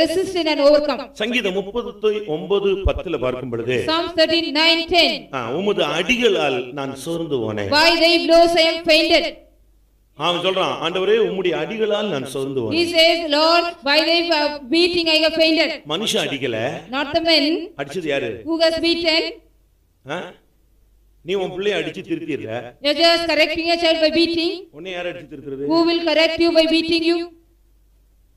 resist it and overcome. சங்கீதம் 39:10ல பார்க்கும் பொழுது Psalms 39:10 உமது அடிகளால் நான் சோர்ந்து போனேன். By thy blows I am fainted. அவன் சொல்றான், ஆண்டவரே உம்முடைய அடிகளால் நான் சோர்ந்து போனேன். He says, Lord, by thy beating I have fainted. மனுஷன் அடிக்கல, Not the men. அடிச்சது யாரு? Who has beaten? நீ உன் பிள்ளைய அடிச்சு திருத்திடுற. You are just correcting a child by beating. உன்னை யார் அடிச்சு திருத்துறது? Who will correct you by beating you?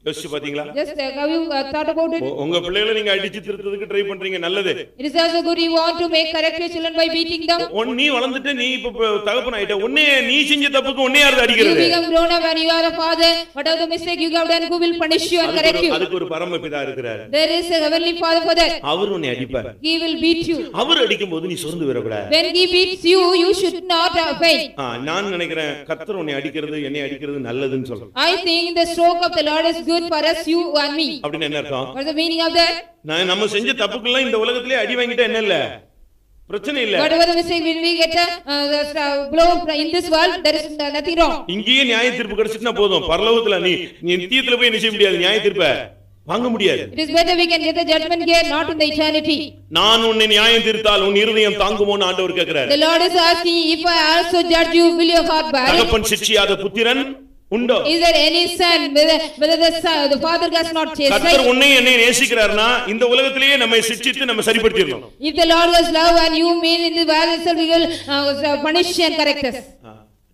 யோசிச்சு பாத்தீங்களா? Just have you thought about it? உங்க பிள்ளைகளை நீங்க அடிச்சு திருத்துறதுக்கு ட்ரை பண்றீங்க, நல்லது. It is also good you want to make correct your children by beating them. நீ வளர்ந்துட்டு நீ இப்ப தகப்பன் ஆயிட்ட, உன்னை நீ செஞ்ச தப்புக்கு உன்னை யாரு அடிக்கிறது? You become grown up and you are a father. What are the mistake you have done? Who will punish you and correct you? அதுக்கு ஒரு பரமபிதா இருக்கிறார். There is a heavenly father for that. அவர் உன்னை அடிப்பார். He will beat you. அவர் அடிக்கும்போது நீ சோர்ந்து வரக்கூடாது. When he beats you, you should not faint. நான் நினைக்கிறேன் கர்த்தர் உன்னை அடிக்கிறது, என்னை அடிக்கிறது நல்லதுன்னு சொல்றேன். I think the stroke of the Lord is good for us, you and me. அப்படினா என்ன அர்த்தம்? What is the meaning of that? நம்ம செஞ்ச தப்புக்கெல்லாம் இந்த உலகத்திலே அடி வாங்கிட்டா என்ன இல்ல, பிரச்சனை இல்ல. Whatever the mistake when we get a blow in this world, there is nothing wrong. இங்கேயே நியாய தீர்ப்பு கிடைச்சிட்டா போதும். பரலோகத்துல நீ நித்தியத்துல போய் என்ன செய்ய முடியாது, நியாய தீர்ப்பை வாங்க முடியாது. It is better we can get the judgment here, not in the eternity. நான் உன்னை நியாயம் தீர்த்தால் உன் இருதயம் தாங்குமோன்னு ஆண்டவர் கேக்குறார். The Lord is asking, if I also judge you, will your heart bear? தகப்பன் சிட்சியாத புத்திரன் உண்டோ? Is there any son whether the father does not chastise? கர்த்தர் உன்னை என்னை நேசிக்கிறார்னா இந்த உலகத்திலேயே நம்மை சிட்சித்து நம்ம சரிப்படுத்திடணும். If the Lord was love and you mean in the world itself he will punish and correct us.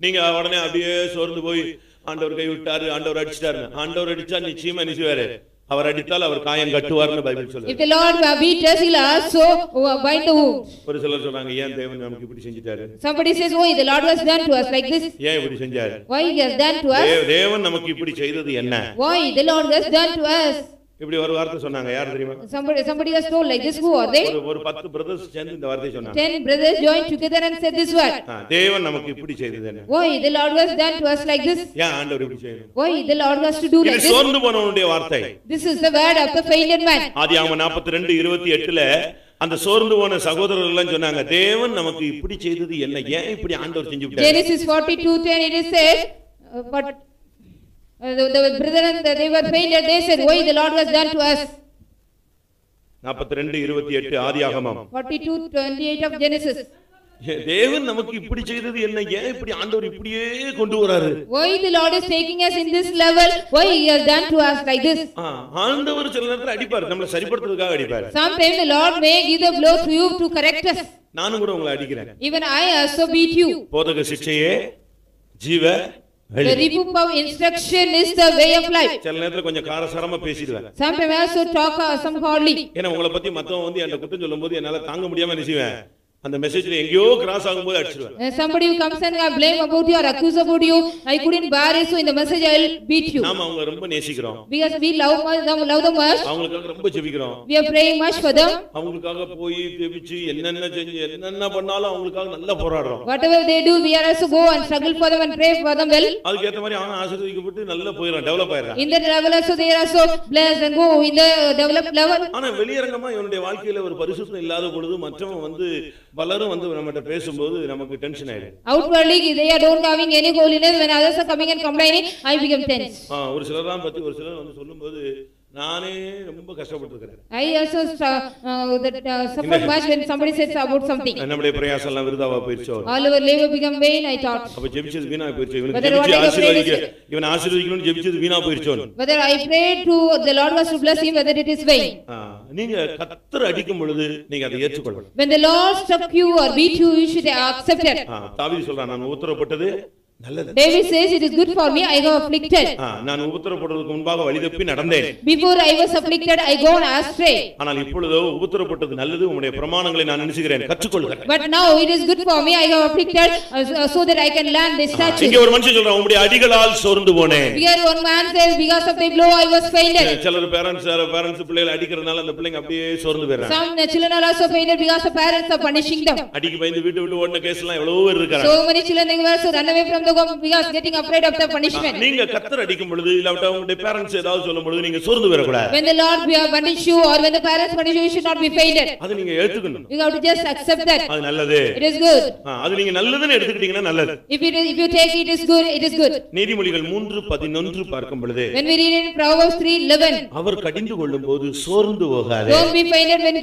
நீங்க உடனே அப்படியே சோர்ந்து போய் ஆண்டவர் கை விட்டாரு, ஆண்டவர் அடிச்சிட்டாரு. ஆண்டவர் அடிச்சா நிச்சயமா நிச்சயவாரு, அவர் அடித்தால் அவர் காயம் கட்டுவார்னு பைபிள் சொல்லுது. If the Lord beat us, he will also bind the wound. ஒரு சிலர் சொல்றாங்க, ஏன் தேவன் நமக்கு இப்படி செஞ்சிட்டாரு? Somebody says, oh, the Lord has done to us like this. ஏன் இப்படி செஞ்சாரு? Why he has done to us? தேவன் நமக்கு இப்படி செய்தது என்ன? Why the Lord has done to us? இப்படி ஒரு வார்த்தை சொன்னாங்க, யார் தெரியுமா? Somebody has told like this. Who are they? ஒரு 10 brothers சேர்ந்து இந்த வார்த்தையை சொன்னாங்க. 10 brothers joined together and said this word. தேவன் நமக்கு இப்படி செய்தது என்ன? Why the Lord has done to us like this? ஏன் ஆண்டவர் இப்படி செய்யணும்? Why the Lord has to do like இது this? சோர்ந்து போனவனுடைய வார்த்தை. This is the word of the failed man. ஆதியாகமம் 42:28ல அந்த சோர்ந்து போன சகோதரர்கள் எல்லாம் சொன்னாங்க, தேவன் நமக்கு இப்படி செய்தது என்ன, ஏன் இப்படி ஆண்டவர் செஞ்சு விட்டார்? Genesis 42:10 it is said, but the brethren they were failed. They said, why the Lord has done to us? 42:28 ஆதியாகமம் 42:28 of Genesis. தேவன் நமக்கு இப்படி செய்தது என்ன, ஏன் இப்படி ஆண்டவர் இப்படியே கொண்டு வராரு? Why the Lord is taking us in this level? Why he has done to us like this? ஆண்டவர் சில நேரத்துல அடிப்பார், நம்மளை சரிப்படுத்துறதுக்காக அடிப்பார். Sometimes the Lord may give the blow to you to correct us. நானும் கூட உங்களை அடிக்கிறேன். Even I also beat you. போதக சிட்சையே ஜீவ வழி. The reproof of instruction is the way of life. சில நேரத்துல கொஞ்சம் காரசாரமா பேசிடுவேன். Sometimes I also talk some hardly. ஏன்னா உங்களை பத்தி மத்தவங்க வந்து என்ன குற்றம் சொல்லும்போது என்னால தாங்க முடியாம நினைச்சுவேன், அந்த மெசேஜ்ல எங்கயோ கிராஸ் ஆகும்போது அடிச்சிடுவேன். Somebody who comes and blame about you or accuse about you, I couldn't bear it, so in the message I will beat you. நாம அவங்க ரொம்ப நேசிக்கிறோம். Because we love them much. அவங்களுக்காக ரொம்ப ஜெபிக்கிறோம். We are praying much for them. அவங்களுக்காக போய் ஜெபிச்சு என்னென்ன செஞ்சு என்னென்ன பண்ணாலும் அவங்களுக்காக நல்லா போராடுறோம். Whatever they do, we are also go and struggle for them and pray for them well. அதுக்கு ஏத்த மாதிரி அவன் ஆசீர்வதிக்கப்பட்டு நல்லா போயிறான், develop ஆயிறான். In that level also they are also blessed and go in the developed level. ஆனா வெளியரங்கமா இவனுடைய வாழ்க்கையில ஒரு பரிசுத்தம் இல்லாத பொழுது மற்றவன் வந்து பலரும் வந்து நம்மகிட்ட பேசும்போது நமக்கு டென்ஷன் ஆயிடும். Outwardly they are don't having any holiness, when others are coming and complaining, I become tense. ஒரு சிலர் பத்தி ஒரு சிலர் வந்து சொல்லும்போது நானே ரொம்ப கஷ்டப்பட்டிருக்கிறேன். I also suffered much when somebody says about something. நம்மளுடைய பிரயாசம் எல்லாம் விருதாவா போயிடுச்சோ, all our labor become vain, I thought. அப்ப ஜெபிச்சது வீணா போயிடுச்சு, இவனை ஆசீர்வதிக்கணும்னு ஜெபிச்சது வீணா போயிடுச்சோ. Whether I prayed to the Lord was to bless him, whether it is vain. நீங்க கர்த்தர் அடிக்கும் பொழுது நீங்க அதை ஏற்றுக்கொள்ளணும். When the Lord struck you or beat you, you should accept it. தாவீது சொல்றான், நான் உத்தரப்பட்டது நல்லது. David says, it is good for me, I got afflicted. நான் உபத்திரப்படுவதற்கு முன்பாக வழி தப்பி நடந்தேன். Before I was afflicted, I gone astray. ஆனால் இப்பொழுதோ உபத்திரப்பட்டது நல்லது, உம்முடைய பிரமாணங்களை நான் நினைக்கிறேன், கற்றுக்கொள்கிறேன். But now it is good for me, I got afflicted, so that I can learn the statutes. இங்க ஒரு மனுஷன் சொல்றான், உம்முடைய அடிகளால் சோர்ந்து போனேன். Here one man says, because of the blow I was fainted. சிலர் பேரண்ட்ஸ் பிள்ளைகளை அடிக்கிறதுனால அந்த பிள்ளைங்க அப்படியே சோர்ந்து போறாங்க. Some children are also fainted because the parents are punishing them. அடிக்கு பயந்து வீட்டு விட்டு ஓடின கேஸ் எல்லாம் எவ்வளவோ பேர் இருக்காங்க. So many children they were also run away from the because getting afraid of the punishment. நீங்க கர்த்தர் அடிக்கும் பொழுது இல்ல உங்களுடைய பேரண்ட்ஸ் ஏதாவது சொல்லும் பொழுது நீங்க சோர்ந்து போக கூடாது. When the Lord punish you or when the parents punish you, you should not be fainted. அது நீங்க ஏத்துக்கணும். You have to just accept that. அது நல்லது. It is good. அது நீங்க நல்லதுன்னு எடுத்துக்கிட்டீங்கன்னா நல்லது. If you take it is good, it is good. நீதிமொழிகள் 3:11 பார்க்கும் பொழுது, when we read in Proverbs 3:11, அவர் கடிந்து கொள்ளும்போது சோர்ந்து போகாதே. Don't be fainted when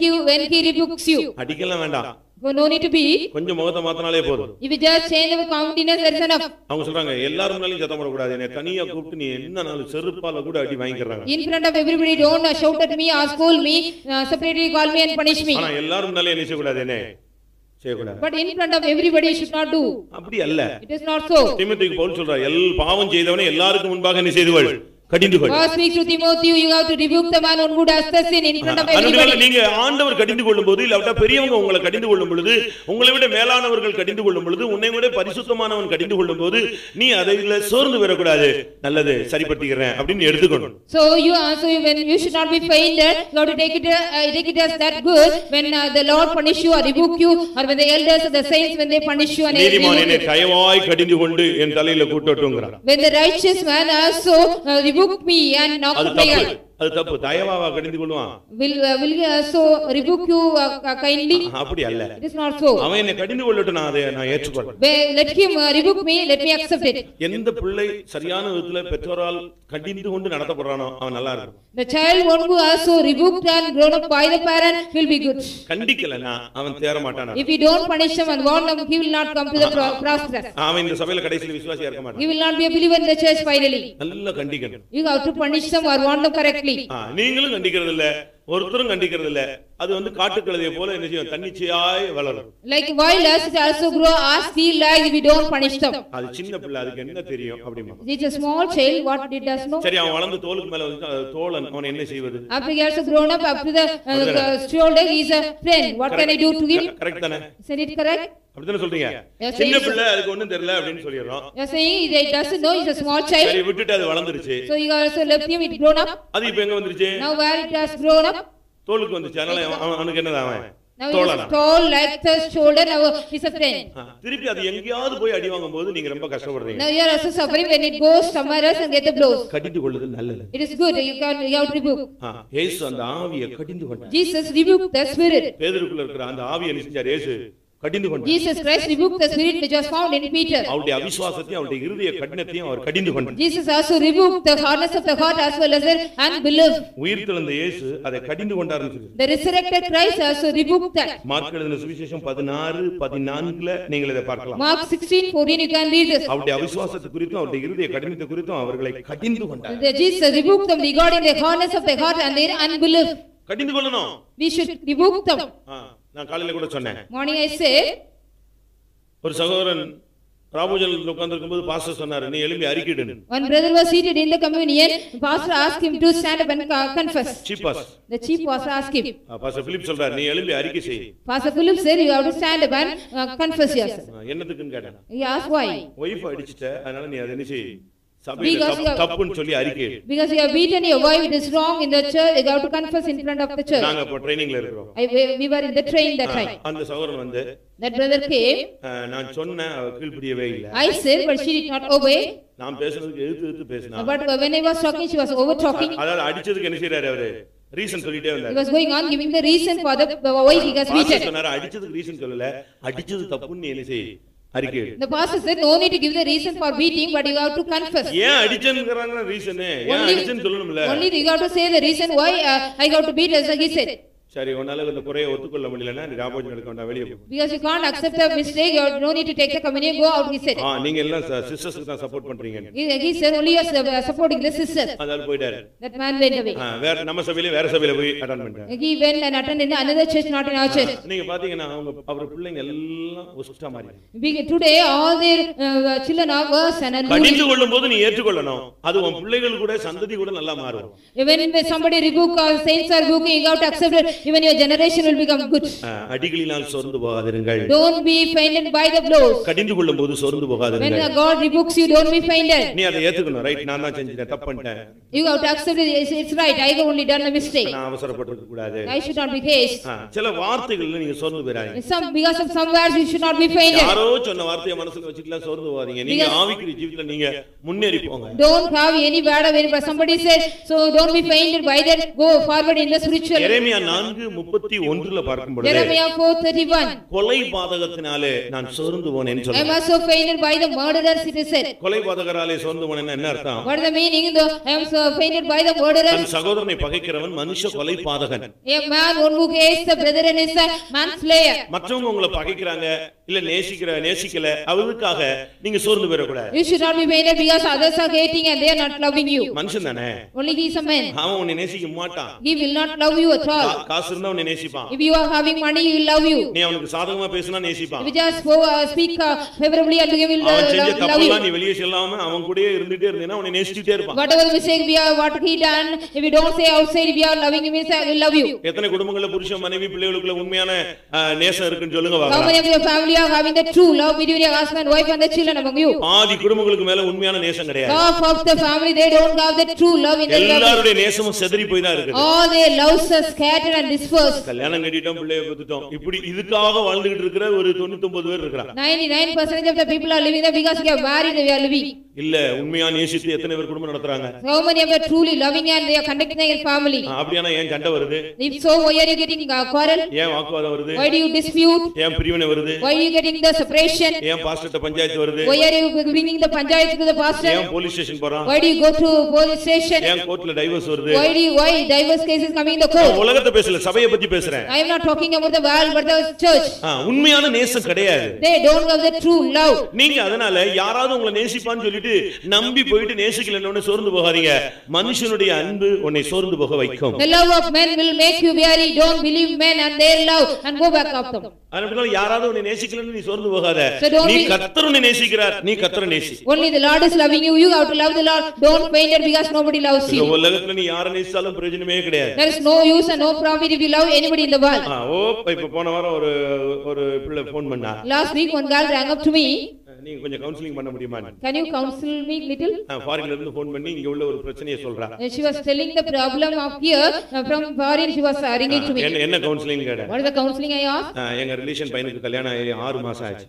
he rebukes you. அடிக்கலாம் வேண்டாம், No need to be. கொஞ்சம் முகத்தை மாத்தினாலே போதும். If you just change the countenance, that's enough. அவங்க சொல்றாங்க எல்லாரும் முன்னாலயும் சத்தம் போட கூடாது. என்ன தனியா கூப்பிட்டு நீ என்ன நாள் செருப்பால கூட அடி வாங்கிக்கறாங்க. In front of everybody, don't shout at me or scold me, separately call me and punish me. ஆனா எல்லாரும் முன்னால என்ன செய்ய கூடாது, என்ன செய்ய கூடாது. But in front of everybody should not do. அப்படி அல்ல. It is not so. தீமோத்தேயுக்கு Pavul சொல்றார், பாவம் செய்தவனே எல்லாருக்கும் முன்பாக என்ன செய்துவள், கடிந்து கொள். God speaks to Timothy, you have to rebuke the man who does the sin in front of everybody. நீங்க ஆண்டவர் கடிந்து கொள்ளும்போது இல்ல பெரியவங்க உங்களை கடிந்து கொள்ளும் பொழுது, உங்களை விட மேலானவர்கள் கடிந்து கொள்ளும் பொழுது, உன்னை விட பரிசுத்தமானவன் கடிந்து கொள்ளும் போது நீ அதில சோர்ந்து வரக்கூடாது. நல்லது, சரிப்படுத்திக்கிறேன் அப்படின்னு எடுத்துக்கணும். So you also, when you should not be fainted, you have to take it as that good when the Lord punish you or rebuke you, or when the elders or the saints when they punish you and நீதிமான் என்னை தயவாய் கடிந்து கொண்டு என் தலையில கூட்டட்டும்ங்கறார். When the righteous man also rebuke me and knock me out. அது தப்பு. தயவாவா கடிந்து கொள்வான். Will he also rebuke you kindly? அப்படி அல்ல. It is not so. அவன் என்னை கடிந்து கொள்ளட்டும், நான் ஏற்றுக்கொள்றேன். Let him rebuke me, let me accept it. எந்த பிள்ளை சரியான விதத்துல பெற்றோரால் கடிந்து கொண்டு நடத்தப்படுறானோ அவன் நல்லா இருக்கும். The child one who also rebuked and grown up by the parent will be good. கண்டிக்கலனா அவன் தேற மாட்டானா. If you don't punish him and warn him, he will not come to the process. அவன் இந்த சபையில கடைசில விசுவாசியா இருக்க மாட்டான். He will not be a believer in the church finally. நல்லா கண்டிக்கணும். You have to punish them or warn them correctly. நீங்களும் கண்டிக்கிறது இல்ல, ஒருத்தரும் கண்டிக்கிறது இல்ல. அது வந்து காட்டுக்கழுதையை போல என்ன செய்யும், தன்னிச்சையாய் வளரும். Like wild asses also grow as steel like if we don't punish them. அது சின்ன பிள்ளை, அதுக்கு என்ன தெரியும் அப்படிமா. It's a small child, what it does know. சரி, அவன் வளர்ந்து தோலுக்கு மேல வந்து தோழன், அவன் என்ன செய்வது? After he has grown up to the shoulder, he is a friend. What can I do to him? Correct தானே? Is it correct? அப்படிதானே சொல்றீங்க? சின்ன பிள்ளை, அதுக்கு ஒண்ணும் தெரியல அப்படின்னு சொல்லிறோம். You are saying it doesn't know, it's a small child. சரி, விட்டுட்டு அது வளர்ந்துருச்சு. So you also left him, it grown up. அது இப்போ எங்க வந்துருச்சு? Now where it has grown up? தோலுக்கு வந்துச்சு. அதனால அவனுக்கு என்னது, அவன் now he is tall like the shoulder, now he is a friend. திருப்பி அது எங்கயாவது போய் அடி வாங்கும்போது நீங்க ரொம்ப கஷ்டப்படுறீங்க. Now you are also suffering when it goes somewhere else and get the blows. கடிந்து கொள்ளுதல் நல்லது. It is good, you have to rebuke. இயேசு அந்த ஆவியை கடிந்து கொண்டார். Jesus rebuked the spirit. பேதுருக்குள்ள இருக்கிற அந்த ஆவியை என்ன செஞ்சார்? இயேசு கடிந்து கொண்டார். Jesus Christ rebuked the spirit which was found in Peter. அவருடைய அவிசுவாசத்தையும் அவருடைய இருதய கடினத்தையும் அவர் கடிந்து கொண்டார். Jesus also rebuked the hardness of the heart as well as their unbelief. உயிர்த்தெழுந்த இயேசு அதை கடிந்து கொண்டார்னு சொல்லுது. The resurrected Christ also rebuked that. Mark எழுதின சுவிசேஷம் 16:14ல நீங்கள் இதை பார்க்கலாம். Mark 16:14 you can read this. அவருடைய அவிசுவாசத்தை குறித்தும் அவருடைய இருதய கடினத்தை குறித்தும் அவர்களை கடிந்து கொண்டார். Jesus rebuked them regarding the hardness of their heart and their unbelief. கடிந்து கொள்ளணும். We should rebuke them. நான் காலையில கூட சொன்னேன். Morning I said, ஒரு சகோதரன் ராபோஜனத்துல உட்கார்ந்திருக்கும்போது பாஸ்டர் சொன்னாரு, நீ எழும்பி அறிக்கையிடு. One brother was seated in the communion, pastor asked him to stand up and confess. Chief pastor. The chief pastor asked him. Pastor Philip சொல்றாரு, நீ எழும்பி அறிக்கை செய். Pastor Philip said you have to stand up and confess yourself. என்னதுக்குன்னு கேட்டான். He asked why. Wife அடிச்சிட்ட, அதனால நீ அதை என்ன செய், சபையில தப்புன்னு சொல்லி அறிக்கை. Because you have beaten your wife, it is wrong in the church, you have to confess in front of the church. நாங்க இப்ப ட்ரெய்னிங்ல இருக்கோம். We were in the train that time. அந்த சகோதரன் வந்து, that brother came. நான் சொன்னேன், அவ கீழ்ப்படியவே இல்ல. I said but she did not obey. நான் பேசுனதுக்கு எதிர்த்து பேசினா. But when I was talking she was over talking. அதாவது அடிச்சதுக்கு என்ன செய்றாரு அவரு? ரீசன் சொல்லிட்டே வந்தாரு. He was going on giving the reason for the why he has beaten. சொன்னாரு, அடிச்சதுக்கு ரீசன் சொல்லல, அடிச்சது தப்புன்னு நீ என்ன செய், அறிக்கை. The pastor said no need to give the reason for beating, but you have to confess. ஏன் அடிச்சேங்கறாங்க ரீசன், ஏன் அடிச்சேன்னு சொல்லணும்ல. Only you have to say the reason why I have to beat, as he said. சரி, உன்னால இந்த குறையை ஒத்துக்கொள்ள முடியலன்னா நீ ராபோஜனம் எடுக்க வேண்டாம், வெளிய போ. Because you can't accept a mistake, you no need to take the communion, go out, he said. நீங்க எல்லாம் சிஸ்டர்ஸ்க்கு தான் சப்போர்ட் பண்றீங்க. He said only you are supporting the sisters. அதனால போய்டாரு. That man went away. வேற நம்ம சபையில வேற சபையில போய் அட்டெண்ட் பண்ணிட்டாரு. He went and attended in another church, not in our church. நீங்க பாத்தீங்கன்னா அவர் பிள்ளைங்க எல்லாம் ஒஸ்டா மாறி. Today all their children are worse and unruly. கடிந்து கொள்ளும்போது நீ ஏற்றுக்கொள்ளணும். அது உன் பிள்ளைகள் கூட சந்ததி கூட நல்லா மாறும். Even when somebody rebuke or saints are rebuking, you have to accept it. Even your generation will become good. அடிகளினால் சோர்ந்து போகாதீர்கள். Don't be fainted by the blows. கடிந்து கொள்ளும்போது சோர்ந்து போகாதீர்கள். When God rebukes you, don't be fainted. நீ அதை ஏத்துக்கணும். Right, நான் தான் செஞ்சேன், தப்பு பண்ணிட்டேன். You have to accept it. It's right, I have only done a mistake. நான் அவசரப்பட்டிருக்க கூடாது. I should not be hasty. சில வார்த்தைகள்ல நீங்க சோர்ந்து போறாங்க. Because of some words you should not be fainted. யாரோ சொன்ன வார்த்தையை மனசுல வச்சிட்டுலாம் சோர்ந்து போகாதீங்க. நீங்க ஆவிக்குரிய ஜீவிதத்துல நீங்க முன்னேறி போங்க. Don't have any bad of any, but somebody said, so don't be fainted by that, go forward in the spiritual. எரேமியா 4 4:31 பார்க்கும் பொழுது Jeremiah 4:31. கொலை பாதகத்தினாலே நான் சோர்ந்து போனேன்னு I am சொல்றார். also fainted by the murderers, it is said. கொலை பாதகராலே சோர்ந்து போனேன்னா என்ன அர்த்தம்? What is the meaning? I am so fainted by the murderers. தன் சகோதரனை பகைக்கிறவன் மனுஷ கொலை பாதகன். A man one who hates the brethren is a manslayer. மற்றவங்க உங்களை பகைக்கிறாங்க இல்ல நேசிக்கல அவருக்காக நீங்க சோர்ந்து போயிடக்கூடாது. You should not be fainted because others are hating and they are not loving you. மனுஷன் தானே, Only he is a man. அவன் உன்னை நேசிக்க மாட்டான். He will not love you at all. காசு இருந்தா உன்னை நேசிப்பான். If you are having money, he will love you. நீ அவனுக்கு சாதகமா பேசினா நேசிப்பான். If you just speak favorably and he will அவன் செஞ்ச love you. தப்பெல்லாம் நீ வெளியே சொல்லாம அவன் கூடயே இருந்துட்டே இருந்தீனா உன்னை நேசிச்சிட்டே இருப்பான். Whatever mistake we are, what he done, if you don't say outside, if you are loving him, he will love you. எத்தனை குடும்பங்கள்ல புருஷன் மனைவி பிள்ளைகளுக்குள்ள உண்மையான நேசம் இருக்குன்னு சொல்லுங்க How பாக்கலாம். many of your family are having the true love between your husband, wife and the children among you? ஆதி குடும்பங்களுக்கு மேல உண்மையான நேசம் கிடையாது. Half of the family, they don't have the true love in their family. எல்லாருடைய நேசமும் செதறி போய் தான் இருக்குது. All their loves are scattered and dispersed. கல்யாணம் கட்டிட்டோம் பிள்ளையை பெத்துட்டோம் இப்படி இதுக்காக வாழ்ந்துகிட்டு இருக்கிற ஒரு 99 பேர் இருக்காங்க. 99% of the people are living there because they are married, they are living. இல்ல உண்மையா நேசித்து எத்தனை பேர் குடும்பம் நடத்துறாங்க? How many of you are truly loving and they are conducting their family? அப்படினா ஏன் சண்டை வருது? If so, why are you getting quarrel? ஏன் வாக்குவாதம் வருது? Why do you dispute? ஏன் பிரிவினை வருது? Why are you getting the separation? ஏன் பாஸ்டர்ட்ட பஞ்சாயத்து வருது? Why are you bringing the panchayat to the pastor? ஏன் போலீஸ் ஸ்டேஷன் போறான்? Why do you go to police station? ஏன் கோர்ட்ல டைவர்ஸ் வருது? Why divorce cases coming in the court? உலகத்தை பேசல, சபையை பத்தி பேசுறேன். I am not talking about the world but the church. உண்மையான நேசம் கிடையாது. They don't have the true love. நீங்க அதனால யாராவது உங்களை நேசிப்பான்னு சொல்லிட்டு நம்பி போயிட்டு நேசிக்கலன்னு சோர்ந்து போகாதீங்க. மனுஷனுடைய அன்பு உன்னை சோர்ந்து போக வைக்கும். The love of men will make you weary. Don't believe men and their love and go back of them. அதனால யாராவது உன்னை நேசிக்கலன்னு நீ சோர்ந்து போகாத. So don't நீ be- கர்த்தர் உன்னை நேசிக்கிறார், நீ கர்த்தரை நேசி. Only the Lord is loving you. You have to love the Lord. Don't faint it because nobody loves இந்த you. உலகத்துல நீ யாரை நேசிச்சாலும் பிரயோஜனமே கிடையாது. There is no use and no profit if you love anybody in the world. இப்ப போன வாரம் ஒரு பிள்ளை போன் பண்ணா, Last week one girl rang up to me. நீங்க கொஞ்சம் கவுன்சிலிங் பண்ண முடியுமா? Can you counsel me little? ஃபாரின்ல இருந்து போன் பண்ணி இங்க உள்ள ஒரு பிரச்சனையை சொல்றா. She was telling the problem of here from foreign. She was ringing to me. என்ன கவுன்சிலிங் கேட்ட? What is the counseling I asked? எங்க ரிலேஷன் பையனுக்கு கல்யாணம் ஆகி 6 மாசம் ஆச்சு.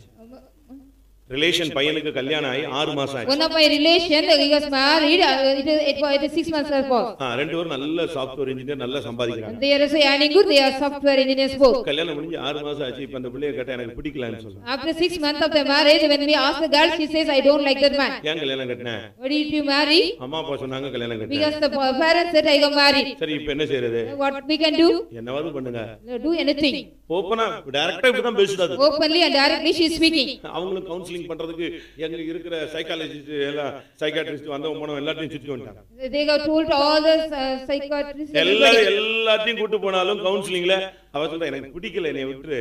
ரிலேஷன் பையனுக்கு கல்யாணம் ஆகி 6 மாசம் ஆச்சு. One of my relation, he was married. It is 6 months ago. ரெண்டு பேரும் நல்ல சாஃப்ட்வேர் இன்ஜினியர், நல்லா சம்பாதிக்கிறாங்க. They are also earning good. They are software engineers both. கல்யாணம் முடிஞ்சு 6 மாசம் ஆச்சு. இப்ப அந்த பிள்ளைய கேட்டா எனக்கு பிடிக்கலன்னு சொல்றாங்க. After 6 months of the marriage, when we ask the girl, she says, "I don't like that man." ஏன் கல்யாணம் கட்டின? Why did you marry? அம்மா அப்பா சொன்னாங்க கல்யாணம் கட்டின. Because the parents said I got married. சரி இப்ப என்ன செய்யறது? What we can do? என்னவாது பண்ணுங்க. Do anything. ஓபனா டைரக்டா இப்படி தான் பேசுறாரு. Openly and directly she is speaking. அவங்களும் கவுன்சிலிங் பண்றதுக்கு எங்க இருக்கிற சைக்காலஜிஸ்ட் எல்லாம் சைக்காட்ரிஸ்ட் வந்தவங்க போனவங்க எல்லாத்தையும் சுத்தி வந்துட்டாங்க. They got told all the psychiatrists. எல்லாத்தையும் கூட்டி போனாலும் கவுன்சிலிங்ல அவ சொல்றா எனக்கு பிடிக்கல என்னை விட்டு.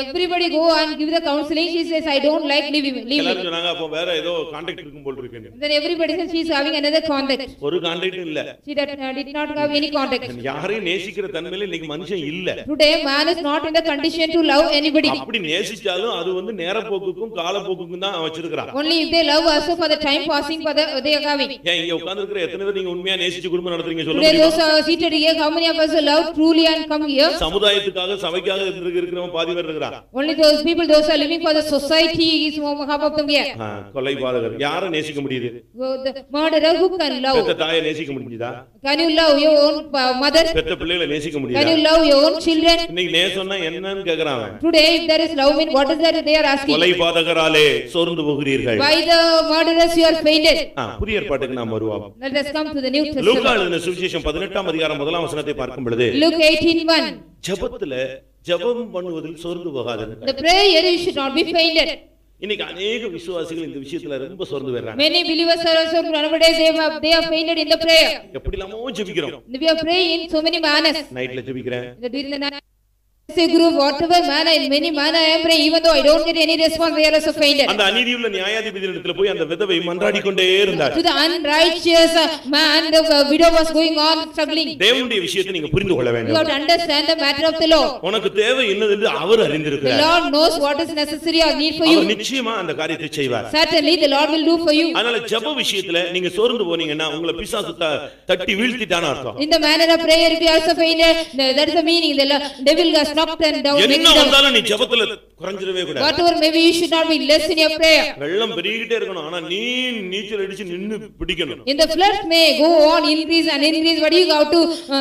Everybody go and give the counseling. She says I don't like leaving. எல்லாரும் சொன்னாங்க அப்ப வேற ஏதோ கான்டாக்ட் இருக்கும் போல இருக்குன்னு. Then everybody says she is having another contact. ஒரு கான்டாக்ட் இல்ல. She did not have any contact. யாரையும் நேசிக்கிற தன்மையில இன்னைக்கு மனுஷன் இல்ல. Today man is not in the condition to love anybody. அப்படி நேசிச்சாலும் அது வந்து நேரப்போக்குக்கும் காலப்போக்குக்கும் தான் வச்சிருக்கான். Only if they love also for the time passing for the they are having. ஏன் இங்க உட்கார்ந்து இருக்கிற எத்தனை பேர் நீங்க உண்மையா நேசிச்சு குடும்பம் நடத்துறீங்க சொல்ல Today those முடியுமா? are seated here, how many of us love truly and come here? சமுதாயத்துக்காக சபைக்காக இருக்கிறவங்க பாதி பேர் இருக்கிறாங்க. Only those people, those are living for the society is half of them here. கொலை பாதகர் யாரை நேசிக்க முடியுது? The murderer who can love? பெத்த தாயை நேசிக்க முடியுதா? Can you love your own mother? பெத்த பிள்ளைகளை நேசிக்க Can முடியுதா? you love your own children? இன்னைக்கு நேசம்னா என்னன்னு கேக்குறாங்க. Today if there is love mean what is that they are asking? கொலை பாதகராலே சோர்ந்து போகிறீர்கள். By the murderers you are fainted. புதிய ஏற்பாட்டுக்கு நாம் வருவோம். Let us come to the New Luca Testament. எழுதின சுவிசேஷம் 18ஆம் அதிகாரம் 1ஆம் வசனத்தை பார்க்கும் பொழுது Luke 18:1. ஜெபத்துல ஜெபம் பண்ணுவதில் சோர்ந்து போகாதீர்கள். The prayer you should not be fainted. இன்னைக்கு अनेक விசுவாசிகள் இந்த விஷயத்துல ரொம்ப சோர்ந்து வர்றாங்க. Many believers are also nowadays they are fainted in the prayer. எப்படிலாமோ ஜெபிக்கிறோம். We are praying in so many manners. நைட்ல ஜெபிக்கிறேன். During the night say group whatever manner in many manner I am praying even though I don't get any response they are also fainted. அந்த அநீதியுள்ள நியாயாதிபதியிடத்துல போய் அந்த விதவை மன்றாடி கொண்டே இருந்தார். To the unrighteous man the widow was going on struggling. தேவனுடைய விஷயத்தை நீங்க புரிந்து கொள்ள You வேண்டும். have to understand the matter of the Lord. உனக்கு தேவை என்னதென்று அவர் The அறிந்திருக்கிறார். Lord knows what is necessary or need for our you. நிச்சயமா அந்த காரியத்தை செய்வார். Certainly the Lord will do for you. அதனால ஜெப விஷயத்துல நீங்க சோர்ந்து போனீங்கன்னா உங்களை பிசாசு தட்டி வீழ்த்திட்டான்னு அர்த்தம். In the manner of prayer if you also fainted that is the meaning the devil has knocked and down. என்ன வந்தாலும் நீ ஜெபத்துல குறைஞ்சிரவே கூடாது. Whatever maybe you should not be less in your prayer. வெள்ளம் பெருகிட்டே இருக்கணும், ஆனா நீ நீச்சல் அடிச்சு நின்னு பிடிக்கணும். In the flood may go on increase and increase, but you have to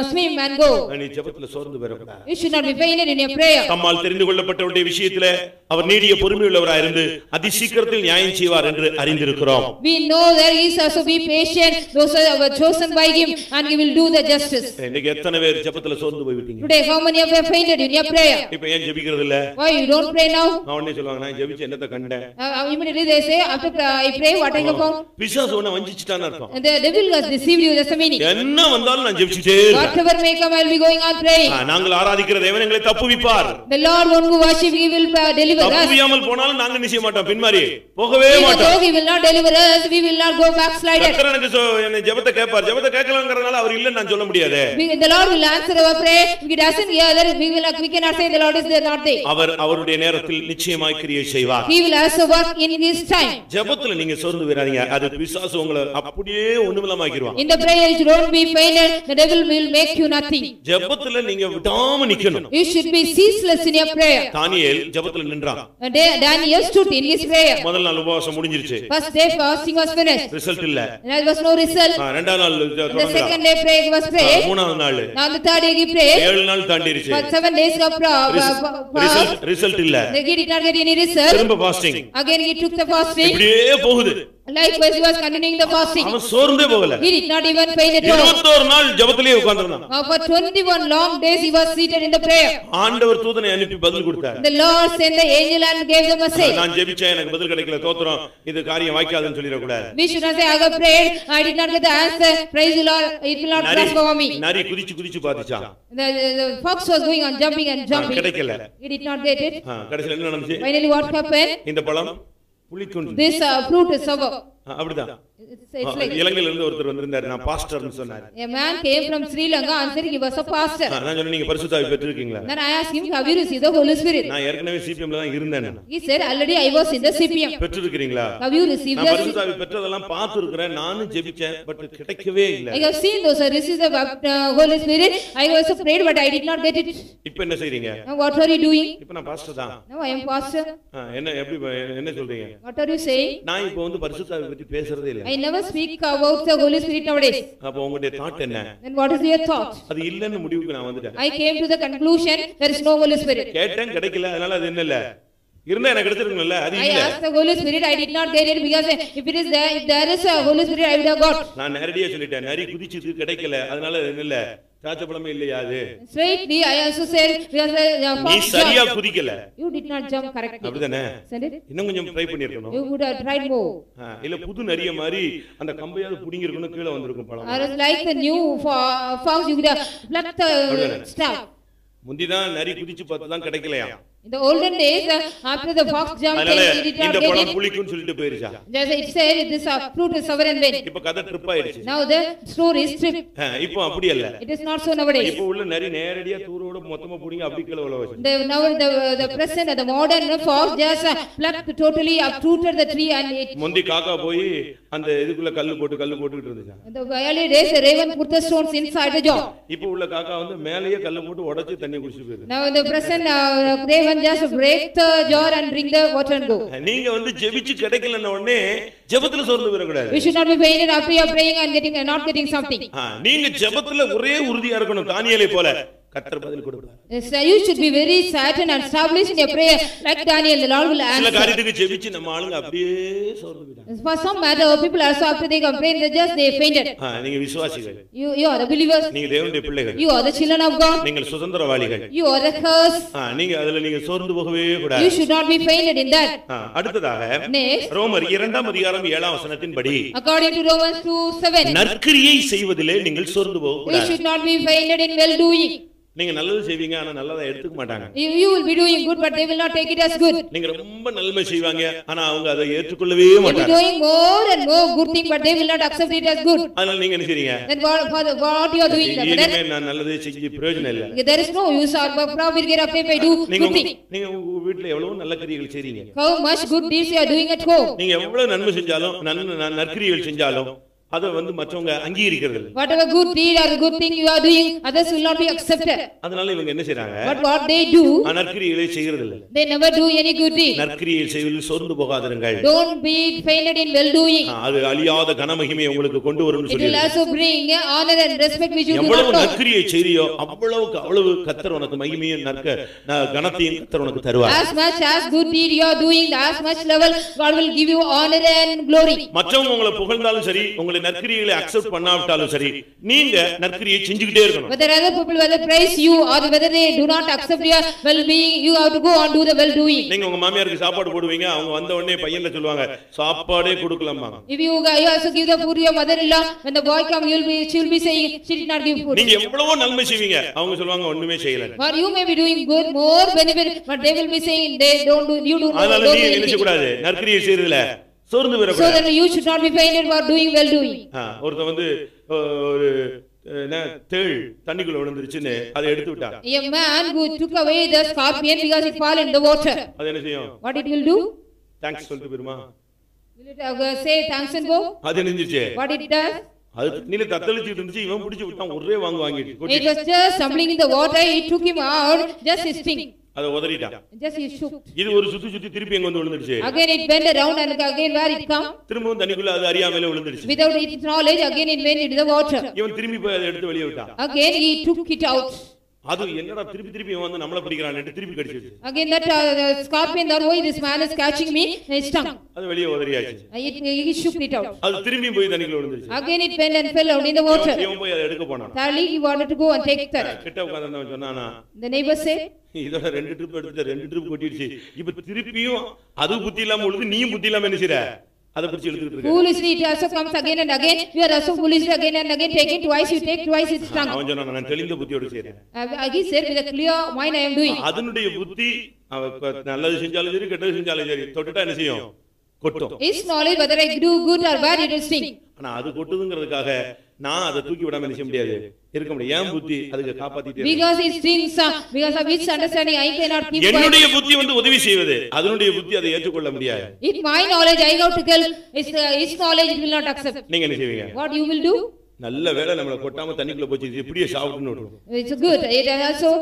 swim and go. நீ ஜெபத்துல சோர்ந்து போறக்கூடாது. You should not be fainted in your prayer. தம்மால் தெரிந்து கொள்ளப்பட்டவருடைய விஷயத்திலே அவர் நீடிய பொறுமையுள்ளவராய் இருந்து அதிசீக்கிரத்தில் நியாயம் செய்வார் என்று அறிந்திருக்கிறோம். We know that he is also be patient, those who are chosen by him, and he will do the justice. இன்னைக்கு எத்தனை பேர் ஜெபத்துல சோர்ந்து போய் விட்டீங்க? Today how many of you are fainted in your prayer? இப்போ ஏன் ஜெபிக்கிறது இல்ல? Why you don't pray now? அவனே சொல்வாங்க நான் ஜெபிச்சு என்னத்தை கண்டேன். Immediately they say after I pray what I have found. பிசாசு உன்னை வஞ்சிச்சிட்டான்னு அர்த்தம். And the devil has deceived you, that's the meaning. என்ன வந்தாலும் நான் ஜெபிச்சிட்டே இருக்கேன். Whatever may come, I will be going on praying. நாங்கள் ஆராதிக்கிற தேவன் எங்களை தப்புவிப்பார். The Lord one who worship he will deliver us. தப்புவியாமல் போனாலும் நாங்க நிச்சய மாட்டோம், பின்மாறி போகவே மாட்டோம். He will not deliver us, we will not go backslided. கர்த்தர் எனக்கு என்ன ஜெபத்தை கேட்பார், ஜெபத்தை கேட்கலங்கறனால அவர் இல்லன்னு நான் சொல்ல முடியாது. The Lord will answer our prayer. If he doesn't hear that, we cannot say the Lord is there not there. அவர் அவருடைய நேரத்தில் நிச்சயமாய் கிரியை செய்வார். He will also work in his time. ஜெபத்துல நீங்க சோர்ந்து விடாதீங்க, அது பிசாசு உங்களை அப்படியே ஒண்ணுமில்லாமாக்கிடுவான். In the prayer you don't be fainted, the devil will make you nothing. ஜெபத்துல நீங்க விடாம நிக்கணும். You should be ceaseless in your prayer. தானியேல் ஜெபத்துல நின்றான். Daniel stood in his prayer. முதல் நாள் உபவாசம் முடிஞ்சிருச்சு. First day fasting was finished. Result இல்ல. There was no result. இரண்டாம் நாள் தொடர்ந்து. The second day prayer was prayed. மூணாவது நாள். Now the third day he prayed. 7 நாள் தாண்டிருச்சு. For 7 days of ரிசல்ட் இல்ல. He did not get any result. திரும்ப fasting. Again he took the fasting. இப்படியே போகுது. Likewise he was continuing the fasting. அவன் சோர்ந்தே போகல. He did not even faint at all. 21 நாள் ஜெபத்திலேயே உட்கார்ந்திருந்தான். For 21 long days he was seated in the prayer. ஆண்டவர் தூதனை அனுப்பி பதில் கொடுத்தார். The Lord sent the angel and gave the message. நான் ஜெபிச்சேன் எனக்கு பதில் கிடைக்கல, தோத்திரம், இது காரியம் வாய்க்காதுன்னு சொல்லிர கூடாது. We should not say I have prayed, I did not get the answer, praise the Lord, it will not prosper for me. நரி குதிச்சு பாத்துச்சான். The fox was going on jumping and jumping. கிடைக்கல. He did not get it. கடைசில என்ன நடந்துச்சு? Finally what happened? இந்த பழம் புளிக்குண்டு. This fruit is sour. அப்படிதான். It's like இலங்கையில இருந்து ஒருத்தர் வந்திருந்தார், நான் பாஸ்டர்னு சொன்னார். A man came from Sri Lanka and said he was a pastor. நான் சொன்னேன் நீங்க பரிசுத்த ஆவி பெற்றிருக்கீங்களா? Then I asked him, have you received the Holy Spirit? நான் ஏற்கனவே சிபிஎம்ல தான் இருந்தேன். He said already I was in the CPM. பெற்றிருக்கீங்களா? Have you received நான் the பரிசுத்த ஆவி பெற்றதெல்லாம் பார்த்திருக்கிறேன், நானும் ஜெபிச்சேன், பட் கிடைக்கவே இல்ல. I have seen those received the Holy Spirit. I also prayed but I did not get it. இப்போ என்ன செய்றீங்க? Now what are you doing? இப்போ நான் பாஸ்டர் தான். Now I am pastor. என்ன எப்படி என்ன சொல்றீங்க? What are you saying? நான் இப்போ வந்து பரிசுத்த ஆவி பத்தி பேசுறதே இல்ல. I never speak about the Holy Spirit nowadays. அப்ப உங்களுடைய தாட் என்ன? Then what is your thought? அது இல்லன்னு முடிவுக்கு நான் வந்துட்டேன். I came to the conclusion there is no Holy Spirit. கேட்டேன் கிடைக்கல, அதனால அது என்ன இல்ல. இருந்தா எனக்கு கிடைச்சிருக்கும்ல, அது I இல்ல. asked the Holy Spirit, I did not get it because if it is there, if there is a Holy Spirit I would have got. நான் நேரடியா சொல்லிட்டேன், நரி குதிச்சிது கிடைக்கல, அதனால அது என்ன இல்ல. திராட்சைப்பழமே இல்லையா அது? Straightly I also said because நீ சரியா குதிக்கல. You did not jump correctly. அப்படிதானே? Send it. இன்னும் கொஞ்சம் ட்ரை பண்ணிருக்கணும். You would have tried more. இல்ல புது நரிய மாதிரி அந்த கம்பையாவது புடிங்கி இருக்கணும், கீழ வந்திருக்கும் பழம். Or like the new fox you would have plucked the staff. முந்திதான் நரி குதிச்சு பார்த்து தான் கிடைக்கலையா? In the olden days, after the fox jumped, he did not இந்த get பழம் it. புளிக்குன்னு சொல்லிட்டு போயிருச்சா? Just it said this fruit is sour and vain. இப்ப கதை ட்ரிப் ஆயிடுச்சு. Now the story is trip. இப்போ அப்படி இல்ல. It is not so nowadays. இப்போ உள்ள நரி நேரடியா தூரோட மொத்தமா புடிங்க அப்படி கீழ உள்ள வச்சு. Now the present the modern fox just plucked totally uprooted the tree and it. முந்தி காக்கா போய் அந்த இதுக்குள்ள கல்லு போட்டுக்கிட்டு இருந்துச்சு. In the early days the raven put the stones inside the jar. இப்போ உள்ள காக்கா வந்து மேலேயே கல்ல போட்டு உடைச்சு தண்ணி குடிச்சு போயிடுது. Now the present raven just break the jar and drink the water and go. நீங்க வந்து ஜெபிச்சு கிடைக்கலன்ன உடனே ஜெபத்துல சோர்ந்து போற கூடாது. You should not be fainted after you are praying and not getting something. நீங்க ஜெபத்துல ஒரே உறுதியா இருக்கணும், தானியேலை போல. கர்த்தர் பதில் கொடுப்பார். You should be very certain and established in your prayer like Daniel, the Lord will answer. சில காரியத்துக்கு ஜெபிச்சு நம்ம ஆளுங்க அப்படியே சோர்ந்து போயிட்டாங்க. For some matter people also after they complain they fainted. நீங்க விசுவாசிகள். You are the believers. நீங்க தேவனுடைய பிள்ளைகள். You are the children of God. நீங்கள் சுதந்திரவாளிகள். You are the curse. நீங்க அதுல சோர்ந்து போகவே கூடாது. You should not be fainted in that. அடுத்ததாக Next, ரோமர் 2ஆம் அதிகாரம் 7ஆம் வசனத்தின்படி according to Romans 2:7, நற்கிரியை செய்வதிலே நீங்கள் சோர்ந்து போக you கூடாது. should not be fainted in well doing. நீங்க நல்லது செய்வீங்க, ஆனா நல்லதை எடுத்துக்க மாட்டாங்க. You will be doing good but they will not take it as good. நீங்க ரொம்ப நன்மை செய்வாங்க, ஆனா அவங்க அதை ஏற்றுக்கொள்ளவே You will be மாட்டாங்க. doing more and more good thing but they will not accept it as good. அதனால நீங்க என்ன செய்றீங்க? Then what you are doing? இனிமே நான் நல்லதே செஞ்சு பிரயோஜனம் இல்ல. There is no use or profit get up if I do good thing. நீங்க உங்க வீட்ல எவ்வளவு நல்ல கிரியைகள் செய்றீங்க. How much good deeds you are doing at home. நீங்க எவ்வளவு நன்மை செஞ்சாலும் நற்கிரியைகள் செஞ்சாலும் அத மற்றவங்க அங்கீகரிக்கிறது இல்ல. Whatever good deed or good thing you are doing, others will not be accepted. அதனால இவங்க என்ன செய்றாங்க? But what they do, நற்கிரியைகளை செய்கிறது இல்ல. they never do any good deed. நற்கிரியை செய்வதில் சோர்ந்து போகாதிருங்கள். Don't be fainted in well doing. அது அழியாத கனமகிமையை உங்களுக்கு கொண்டு வரும்னு It will சொல்லி. also bring honor and respect which you do எவ்வளவு not know. நற்கிரியை செய்றியோ அவ்வளவுக்கு அவ்வளவு கர்த்தர் உனக்கு மகிமையும் கனத்தையும் கர்த்தர் உனக்கு தருவார். As much as good deed you are doing, as much level God will give you honor and glory. மற்றவங்க உங்களை புகழ்ந்தாலும் சரி, உங்களை நற்கிரியைகளை அக்செப்ட் பண்ணாவிட்டாலும் சரி, நீங்க நற்கிரியை செஞ்சுக்கிட்டே இருக்கணும். Whether other people whether praise you or whether they do not accept your well being, you have to go and do the well doing. நீங்க உங்க மாமியாருக்கு சாப்பாடு போடுவீங்க, அவங்க வந்த உடனே பையன்ல சொல்லுவாங்க சாப்பாடே கொடுக்கலாம்பாங்க. If you also give the food to your mother-in-law, when the boy come she will be saying she did not give food. நீங்க எவ்வளவோ நன்மை செய்வீங்க, அவங்க சொல்லுவாங்க ஒண்ணுமே செய்யல. Or you may be doing good, more benefit, but they will be saying they don't do, you do not. அதனால நீ என்ன செய்ய கூடாது? நற்கிரியை செய்யறதுல சோர்ந்து போற So கூடாது. that you should not be fainted for doing well doing. ஒருத்தன் ஒரு தேள் தண்ணிக்குள்ள விழுந்துருச்சுன்னு அதை எடுத்து விட்டான். A man who took away the scorpion because it fell in the water. அது என்ன செய்யும்? What it will do? Thanks சொல்லிட்டு போயிருமா? Will it say thanks and go? அது நின்னுச்சு. What it does? அது தண்ணில தத்தளிச்சிட்டு இருந்துச்சு, இவன் பிடிச்சு விட்டான், ஒரே வாங்கிட்டு. It was just stumbling in the water, it took him out, just hissing. அத உதறிட்டான். Just he shook. இது ஒரு சுத்தி திருப்பி எங்க விழுந்துருச்சு. Again it went around and again where it come? திரும்பவும் தண்ணிக்குள்ள அது அறியாமலே விழுந்துருச்சு. Without its knowledge, again it went into the water. இவன் திரும்பி போய் அதை எடுத்து வெளியே விட்டான். Again he took it out. அது என்னடா திருப்பி நம்மள பிடிக்கறான்னு திருப்பி கடிச்சிருச்சு. Again that scorpion, that way this man is catching me, it stung. அது வெளியே உதறியாச்சு. He shook it out. அது திரும்பி போய் தண்ணிக்குள்ள விழுந்துருச்சு. Again it went and fell out in the water. இவன் போய் அதை எடுக்க போனான். Thirdly he wanted to go and take that. கிட்ட உட்கார்ந்தவன் சொன்னானா, The neighbor said, இதோட 2 ட்ரிப் எடுத்து 2 ட்ரிப் கொட்டிடுச்சு, இப்ப திருப்பியும் அது புத்தி இல்லாம உழுது, நீயும் புத்தி இல்லாம என்ன செய்ற? அத பிடிச்சு இழுத்துட்டு இருக்க. foolishly it also comes again and again, you are also foolishly again and again taking twice, you take twice, it's stung. அவன் சொன்னான், நான் தெளிந்த புத்தியோட செய்றேன். He said with a clear mind I am doing. அதனுடைய புத்தி நல்லது செஞ்சாலும் சரி கெட்டது செஞ்சாலும் சரி தொட்டுட்டா என்ன செய்யும்? கொட்டும். His knowledge whether I do good or bad, it will sting. ஆனா அது கொட்டுதுங்கிறதுக்காக நான் அதை தூக்கி விடாம நினைக்க முடியாது, இருக்க முடியாது. ஏன் புத்தி அதுக்கு காப்பாத்திட்டே Because it stings, because of which understanding I cannot keep quiet. என்னுடைய புத்தி உதவி செய்வது, அதனுடைய புத்தி அதை ஏற்றுக்கொள்ள முடியாது. In my knowledge I have to tell, his knowledge it will not accept. நீங்க என்ன செய்வீங்க? What you will do? நல்ல வேளை நம்மள கொட்டாம தண்ணிக்குள்ள போச்சு, இப்படியே சாவுட்டுன்னு விட்டுரும். It's good. It also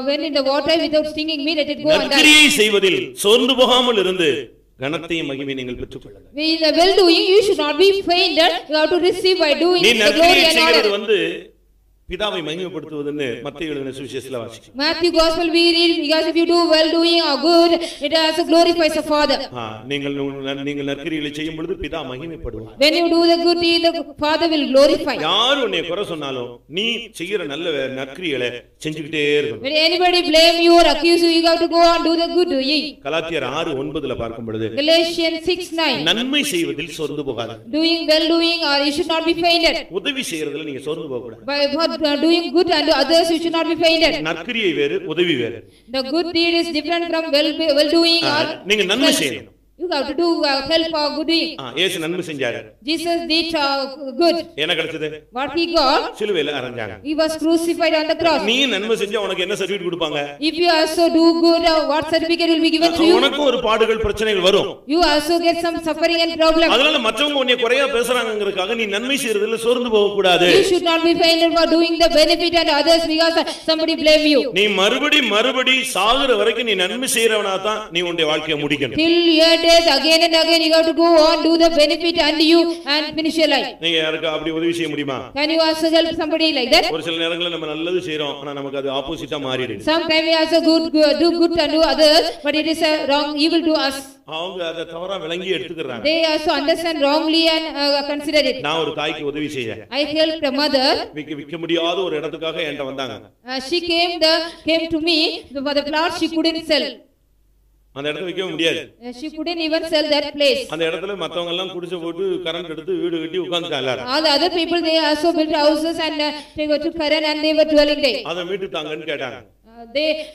went in the water without stinging me, let it go and die. நற்கிரியை செய்வதில் சோர்ந்து போகாமல் இருந்து கனத்தையும் மகிமையும் நீங்கள் பெற்றுக்கொள்ளுங்கள். In the well doing you should not be fainted, you have to receive by doing நீ the glory நற்கிரியை and செய்கிறது honor. பிதாவை மகிமைப்படுத்துவதுன்னு மத்தேயு எழுதின சுவிசேஷத்துல வாசிக்கிறோம். Matthew gospel we read, because if you do well doing or good, it also glorifies the Father. நீங்கள் நற்கிரிகளை செய்யும் பொழுது பிதா மகிமைப்படுவார். When you do the good deed, the Father will glorify. யார் உன்னை குறை சொன்னாலும் நீ செய்யற நல்ல நற்கிரிகளை செஞ்சுக்கிட்டே இருக்கணும். When anybody blame you or accuse you, you have to go and do the good doing. கலாத்தியர் 6:9 பார்க்கும் பொழுது Galatians 6:9, நன்மை செய்வதில் சோர்ந்து போகாதே. doing well doing or you should not be fainted. உதவி செய்யறதுல நீங்க சோர்ந்து போக கூடாது. By doing good unto others you should not be fainted. நற்கிரியை வேறு உதவி வேறு. The good deed is different from well doing or நீங்க நன்மை செய்யணும். You have to do help or good doing. இயேசு நன்மை செஞ்சாரு. Jesus did good. என்ன கிடைச்சது? What he got? சிலுவையில அறைஞ்சாங்க. He was crucified on the cross. நீ நன்மை செஞ்சா உனக்கு என்ன சர்டிபிகேட் கொடுப்பாங்க? If you also do good, what certificate will be given to you? உனக்கு ஒரு பாடுகள் பிரச்சனைகள் வரும். You also get some suffering and problem. அதனால மற்றவங்க உன்னை குறையா பேசுறாங்கங்கறதுக்காக நீ நன்மை செய்யறதுல சோர்ந்து போக கூடாது. You should not be fainted for doing the benefit and others because somebody blame you. நீ மறுபடி சாகுற வரைக்கும் நீ நன்மை செய்யறவனா தான் நீ உன்னுடைய வாழ்க்கையை முடிக்கணும். Till your death again and again you have to go on do the benefit unto you and finish your life. நீங்க யாருக்கு அப்படி உதவி செய்ய முடியுமா? Can you also help somebody like that? ஒரு சில நேரங்களில் நம்ம நல்லது செய்றோம், ஆனா நமக்கு அது ஆப்போசிட்டா மாறிடுது. Sometimes we also do good unto others, but it is a wrong evil to us. அவங்க அதை தவறா விளங்கி எடுத்துக்கறாங்க. They also understand wrongly and consider it. நான் ஒரு தாய்க்கு உதவி செய்தேன். I helped a mother. விக்க முடியாத ஒரு இடத்துக்காக என்கிட்ட வந்தாங்க. She came to me for the plot she couldn't sell. அந்த இடத்துல விக்க முடியாது. She couldn't even sell that place. அந்த இடத்துல மத்தவங்க எல்லாம் குடிசை போட்டு கரண்ட் எடுத்து வீடு கட்டி உட்கார்ந்துட்டாங்க எல்லாரும். All the other people they also built houses and they were to Karan and they were dwelling there. அத மீட்டு தாங்கன்னு கேட்டாங்க.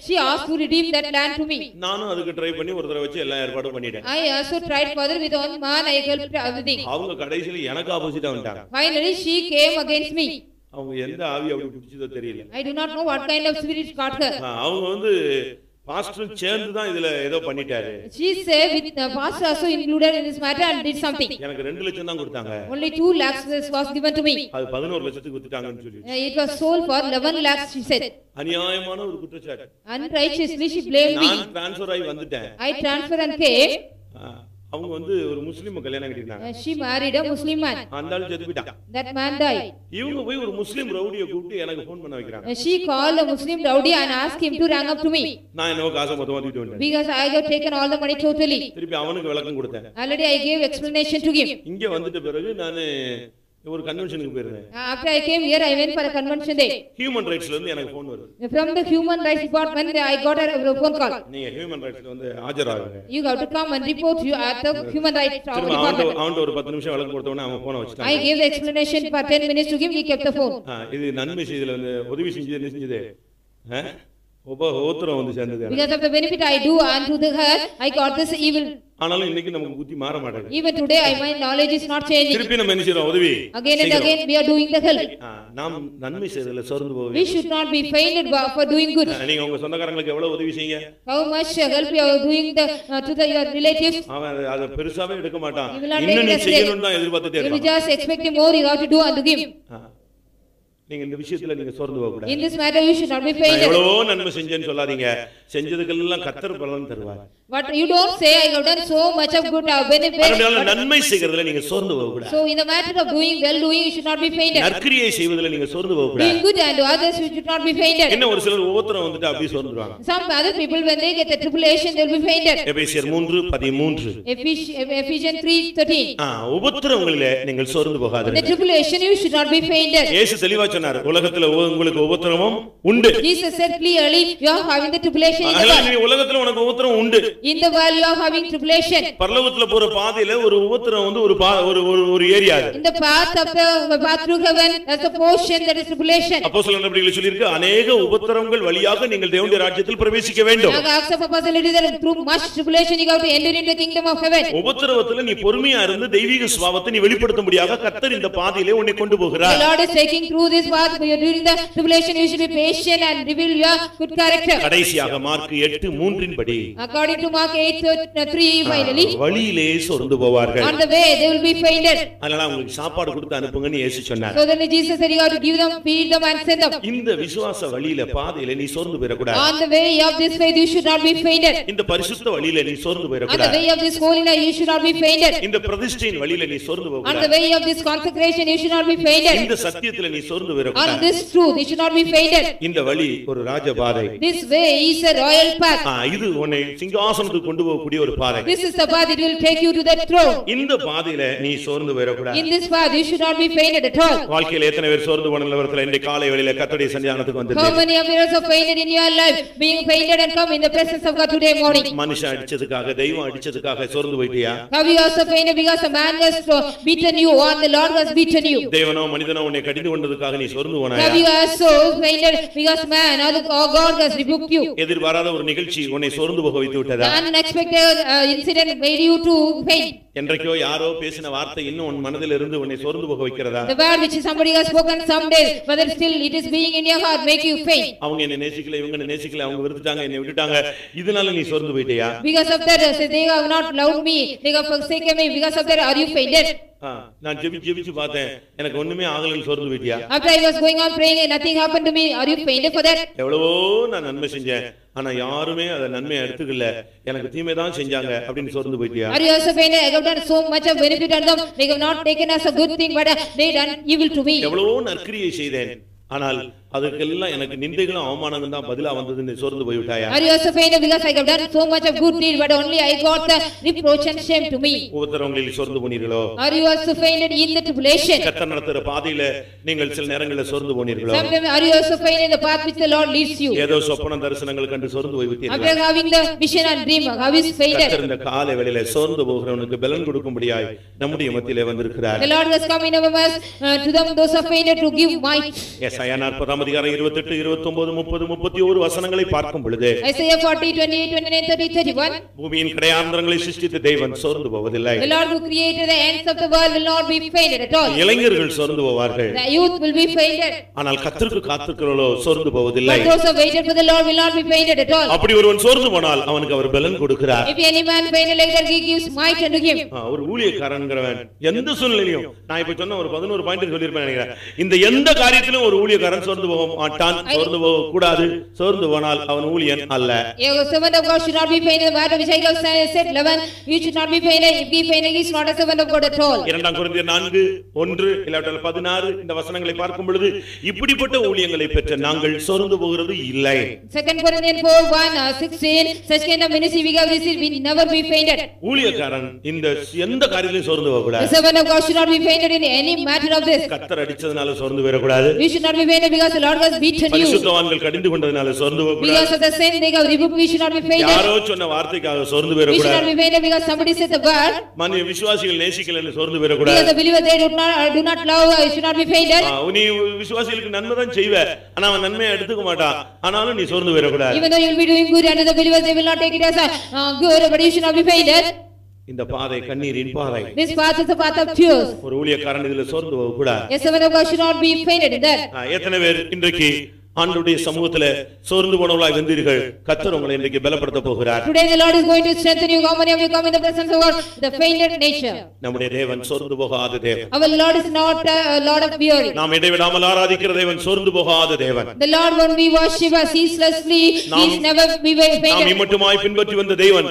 She asked to redeem that land to me. நானும் அதுக்கு ட்ரை பண்ணி ஒரு தடவை வச்சு எல்லா ஏற்பாடும் பண்ணிட்டேன். I also tried further with one man, I helped everything. அவங்க கடைசில எனக்கு ஆப்போசிட்டா வந்துட்டாங்க. Finally she came against me. அவங்க எந்த ஆவி அப்படி பிடிச்சதோ தெரியல. I do not know what kind of spirit got her. அவங்க பாஸ்டரும் சேர்ந்து தான் இதுல ஏதோ பண்ணிட்டாரு. She said with pastor also included in this matter and did something. எனக்கு 2 லட்சம் தான் கொடுத்தாங்க. Only 2 lakhs was given to me. அது 11 லட்சத்துக்கு வித்துட்டாங்கன்னு சொல்லி. It was sold for 11 lakhs, she said. அநியாயமான ஒரு குற்றச்சாட்டு. Unrighteously she blamed me. நான் ட்ரான்ஸ்ஃபர் ஆகி வந்துட்டேன். I transferred and came. அவங்க வந்து ஒரு முஸ்லிம் கல்யாணம் கட்டிட்டாங்க. She married a Muslim man. அந்த ஆளு செத்து போயிட்டான். That man died. இவங்க போய் ஒரு முஸ்லிம் ரவுடியை கூப்பிட்டு எனக்கு ஃபோன் பண்ண வைக்கறாங்க. She called a Muslim rowdy and asked him to rang up to me. நான் என்னோ காசை மொத்தமா தூக்கிட்டு வந்தேன். Because I got taken all the money totally. திருப்பி அவனுக்கு விளக்கம் கொடுத்தேன். Already I gave explanation to him. இங்க வந்துட்ட பிறகு நான் ஒரு கன்வென்ஷனுக்கு போயிருந்தேன். After I came here, I went for a convention day. Human ரைட்ஸ்ல இருந்து எனக்கு ஃபோன் வருது. From the human rights department, I got a phone call. நீங்க ஹியூமன் ரைட்ஸ்ல வந்து ஆஜராகுங்க. You have to come and report you at the human rights department. அவன் ஒரு 10 நிமிஷம் விளக்கம் கொடுத்தவனே அவன் போனை வச்சிட்டான். I gave the explanation for 10 minutes to him. He kept the phone. இது நன்மை செய்தல வந்து உதவி செஞ்சது என்ன செஞ்சது? உபத்திரம் வந்து சேர்ந்தது. Because of the benefit I do unto the her, I got this evil. ஆனாலும் இன்னைக்கு நமக்கு புத்தி மாற மாட்டேங்குது. Even today my knowledge is not changing. திருப்பி நம்ம என்ன செய்றோம்? உதவி. Again and again we are doing the help. நாம் நன்மை செய்தல சோர்ந்து போவே. We should not be fainted for doing good. நீங்க உங்க சொந்தக்காரங்களுக்கு எவ்வளவு உதவி செய்யுங்க? How much help you are doing to your relatives? அவன் அத பெருசாவே எடுக்க மாட்டான். இன்னும் நீ செய்யணும்னு தான் எதிர்பார்த்துட்டே இருப்பான். You just expect more you have to do unto him. நீங்க இந்த விஷயத்துல நீங்க சோர்ந்து போக கூடாது. In this matter you should not be fainted. எவ்வளவு நன்மை செஞ்சேன்னு சொல்லாதீங்க. செஞ்சதுக்கெல்லாம் கர்த்தர் பலன் தருவார். But you don't say I have done so much of good benefit. அதனால நன்மை செய்கிறதுல நீங்க சோர்ந்து போக கூடாது. So in the matter of doing well doing you should not be fainted. நற்கிரியை செய்வதில நீங்க சோர்ந்து போக கூடாது. Doing good and others you should not be fainted. என்ன ஒரு சிலர் உபத்திரம் வந்துட்டு அப்படியே சோர்ந்துருவாங்க. Some other people when they get the tribulation they will be fainted. எபேசியர் 3:13. Ephesians 3:13. உபத்திரங்களிலே நீங்கள் சோர்ந்து போகாதீர்கள். The tribulation you should not be fainted. இயேசு தெளிவா சொன்னார், உலகத்துல உங்களுக்கு உபத்திரமும் உண்டு. Jesus said clearly you are having the tribulation in the world. நீ உலகத்துல உனக்கு உபத்திரம் உண்டு. In the world you are having tribulation. பரலோகத்துல போற பாதையில ஒரு உபத்திரம் வந்து ஒரு ஏரியா அது. In the path of the path through heaven that's the portion that is tribulation. அப்போஸ்தலர் நடபடிகளில் சொல்லி இருக்கு, अनेक உபத்திரங்கள் வழியாக நீங்கள் தேவனுடைய ராஜ்யத்தில் பிரவேசிக்க வேண்டும். Acts of Apostles that through much tribulation you have to enter into the kingdom of heaven. உபத்திரவத்துல நீ பொறுமையா இருந்து தெய்வீக சுபாவத்தை நீ வெளிப்படுத்தும்படியாக கர்த்தர் இந்த பாதையிலே உன்னை கொண்டு போகிறார். The Lord is taking through this path during the tribulation you should be patient and reveal your good character. கடைசியாக மார்க் 8:3 படி According to Mark 8:3 finally வழியிலே சோர்ந்து போவார்கள். On the way they will be fainted. அதனால அவங்களுக்கு சாப்பாடு கொடுத்து அனுப்புங்கன்னு இயேசு சொன்னார். So then Jesus said you have to give them, feed them and send them. இந்த விசுவாச வழியில பாதையில நீ சோர்ந்து போயிர கூடாது. On the way of this faith you should not be fainted. இந்த பரிசுத்த வழியில நீ சோர்ந்து போயிர On the கூடாது. way of this holiness you should not be fainted. இந்த பிரதிஷ்டையின் வழியில நீ சோர்ந்து போக On கூடாது. the way of this consecration you should not be fainted. இந்த சத்தியத்துல நீ சோர்ந்து போயிர On கூடாது. this truth you should not be fainted. இந்த வழி ஒரு ராஜபாதை. This way is a royal path. இது உன்னை சிங்காசனத்துக்கு கொண்டு போகக்கூடிய ஒரு பாதை. This is the path it will take you to that throne. இந்த பாதையில நீ சோர்ந்து போயிர கூடாது. In this path you should not be fainted at all. வாழ்க்கையில எத்தனை பேர் சோர்ந்து போன நிலவரத்துல இந்த காலை வேளையில கர்த்தருடைய சன்னிதானத்துக்கு How வந்திருக்கீங்க? many of you have fainted in your life, being fainted and come in the presence of God today morning? மனுஷன் அடிச்சதுக்காக தெய்வம் அடிச்சதுக்காக சோர்ந்து போயிட்டியா? Have you also fainted because a man has beaten you or the Lord has beaten you? தேவனோ மனிதனோ உன்னை கடிந்து கொண்டதுக்காக நீ சோர்ந்து போனாயா? Have you also fainted because man or God has rebuked you? எதிர்பாராத ஒரு நிகழ்ச்சி உன்னை சோர்ந்து போக வைத்து விட்டதா? An unexpected incident made you to faint. என்றைக்கோ யாரோ பேசின வார்த்தை இன்னும் உன் மனதில் இருந்து உன்னை சோர்ந்து போக வைக்கிறதா? The word which somebody has spoken someday, whether still it is being in your heart, make you faint. அவங்க என்ன நேசிக்கல, இவங்க என்ன நேசிக்கல, அவங்க வெறுத்துட்டாங்க, என்னை விட்டுட்டாங்க, இதனால நீ சோர்ந்து போயிட்டியா? Because of that they have not loved me, they have forsaken me, because of that are you fainted? நான் ஜெபிச்சு பார்த்தேன், எனக்கு ஒண்ணுமே ஆகலன்னு சோர்ந்து போயிட்டியா? After I was going on praying and nothing happened to me, are you fainted for that? எவ்வளவோ நான் நன்மை செஞ்சேன், ஆனா யாருமே அத நன்மையை எடுத்துக்கல, எனக்கு தீமை தான் செஞ்சாங்க அப்படின்னு சோர்ந்து போயிட்டியா? Are you also fainted? I have done so much of benefit on them, they have not taken as a good thing, but they done evil to me. எவ்வளவோ நற்கிரியை செய்தேன், ஆனால் அதுக்கெல்லாம் எனக்கு நிந்தைகளும் அவமானங்களும் தான் பதிலா வந்ததுன்னு சோர்ந்து போய் விட்டாயா? Are you also fainted because I have done so much of good deed, but only I got the reproach and shame to me? உபத்திரவங்களில் சோர்ந்து போனீர்களோ? Are you also fainted in the tribulation? கர்த்தர் நடத்துற பாதையில நீங்கள் சில நேரங்களில் சோர்ந்து போனீர்களோ? Sometimes are you also fainted in the path which the Lord leads you? ஏதோ சொப்பனம் தரிசனங்கள் கண்டு சோர்ந்து போய் விட்டீர்களா? After having the vision and dream, how is fainted? கர்த்தர் இந்த காலை வேளையில சோர்ந்து போகிறவனுக்கு பலன் கொடுக்கும்படியாய் நம்முடைய மத்தியிலே வந்திருக்கிறார். The Lord has come in our midst to them those are fainted to give might. Yes, ஏசாயா 40 அதிகாரம் 28, 29, 30, 31 வசனங்களை பார்க்கும் பொழுது Isaiah 40, 28, 29, 30, 31. பூமியின் கடையாந்திரங்களை சிருஷ்டித்த தேவன் சோர்ந்து போவதில்லை. The Lord who created the ends of the world will not be fainted at all. இளைஞர்கள் சோர்ந்து போவார்கள். The youth will be fainted. ஆனால் கர்த்தருக்கு காத்திருக்கிறவர்களோ சோர்ந்து போவதில்லை. But those who waited for the Lord will not be fainted at all. அப்படி ஒருவன் சோர்ந்து போனால் அவனுக்கு அவர் பலன் கொடுக்கிறார். If any man fainted like that, he gives might unto him. ஒரு ஊழியக்காரன்கிறவன் எந்த சூழ்நிலையிலும் நான் இப்ப சொன்ன ஒரு 11 பாயிண்ட் சொல்லிருப்பேன் நினைக்கிறேன். இந்த எந்த காரியத்திலும் ஒரு ஊழியக்காரன் சோர்ந்து போக மாட்டான், சோர்ந்து போக கூடாது. சோர்ந்து போனால் அவன் ஊழியன் அல்ல. A servant of God should not be fainted. The matter which I have said 11, you should not be fainted. If he fainted, he is not a servant of God at all. 2 கொரிந்தியர் 4:1 இல்லாவிட்டால் 16 இந்த வசனங்களை பார்க்கும் பொழுது இப்படிப்பட்ட ஊழியங்களை பெற்ற நாங்கள் சோர்ந்து போகிறது இல்லை. 2 Corinthians 4:1-16, such kind of ministry we have received, we never be fainted. ஊழியக்காரன் இந்த எந்த காரியத்திலும் சோர்ந்து போக கூடாது. The servant of God should not be fainted in any matter of this. கர்த்தர் அடிச்சதனால சோர்ந்து போக கூடாது. You should not be fainted because the Lord has beaten you. பரிசுத்தவான்கள் கடிந்து கொண்டதனால சோர்ந்து போக கூடாது. Because of the sin they have rebuked, we should not be fainted. யாரோ சொன்ன வார்த்தைக்காக சோர்ந்து போக We should not கூடாது. be fainted because somebody said the word. மனித விசுவாசிகள் நேசிக்கலன்னு சோர்ந்து போக Because கூடாது. the believer they do not love, you should not be fainted. நீ விசுவாசிகளுக்கு நன்மை தான் செய்வ, ஆனா அவன் நன்மையை எடுத்துக்க மாட்டான். ஆனாலும் நீ சோர்ந்து போக கூடாது. Even though you will be doing good and the believers they will not take it as good, but you should not be fainted. இந்த பாதை கண்ணீரின் பாதை. This path is the path of tears. ஒரு ஊழியக்காரன் இதுல சோர்ந்து போக கூடாது. A servant of God should not be fainted in that. எத்தனை பேர் இன்றைக்கு ஆண்டவருடைய சமூகத்திலே சோர்ந்து போனவர்களாய் வந்தீர்கள்? கர்த்தர் உங்களை இன்றைக்கு பலப்படுத்த போகிறார். Today the Lord is going to strengthen you. How many of you come in the presence of God with a fainted nature? நம்முடைய தேவன் சோர்ந்து போகாத தேவன். Our Lord is not a Lord of weary. நாம் இடைவிடாமல் ஆராதிக்கிற தேவன் சோர்ந்து போகாத தேவன். The Lord when we worship ceaselessly, he is never be நாம் fainted. இம்மட்டுமாய் பின்பற்றி வந்த தேவன்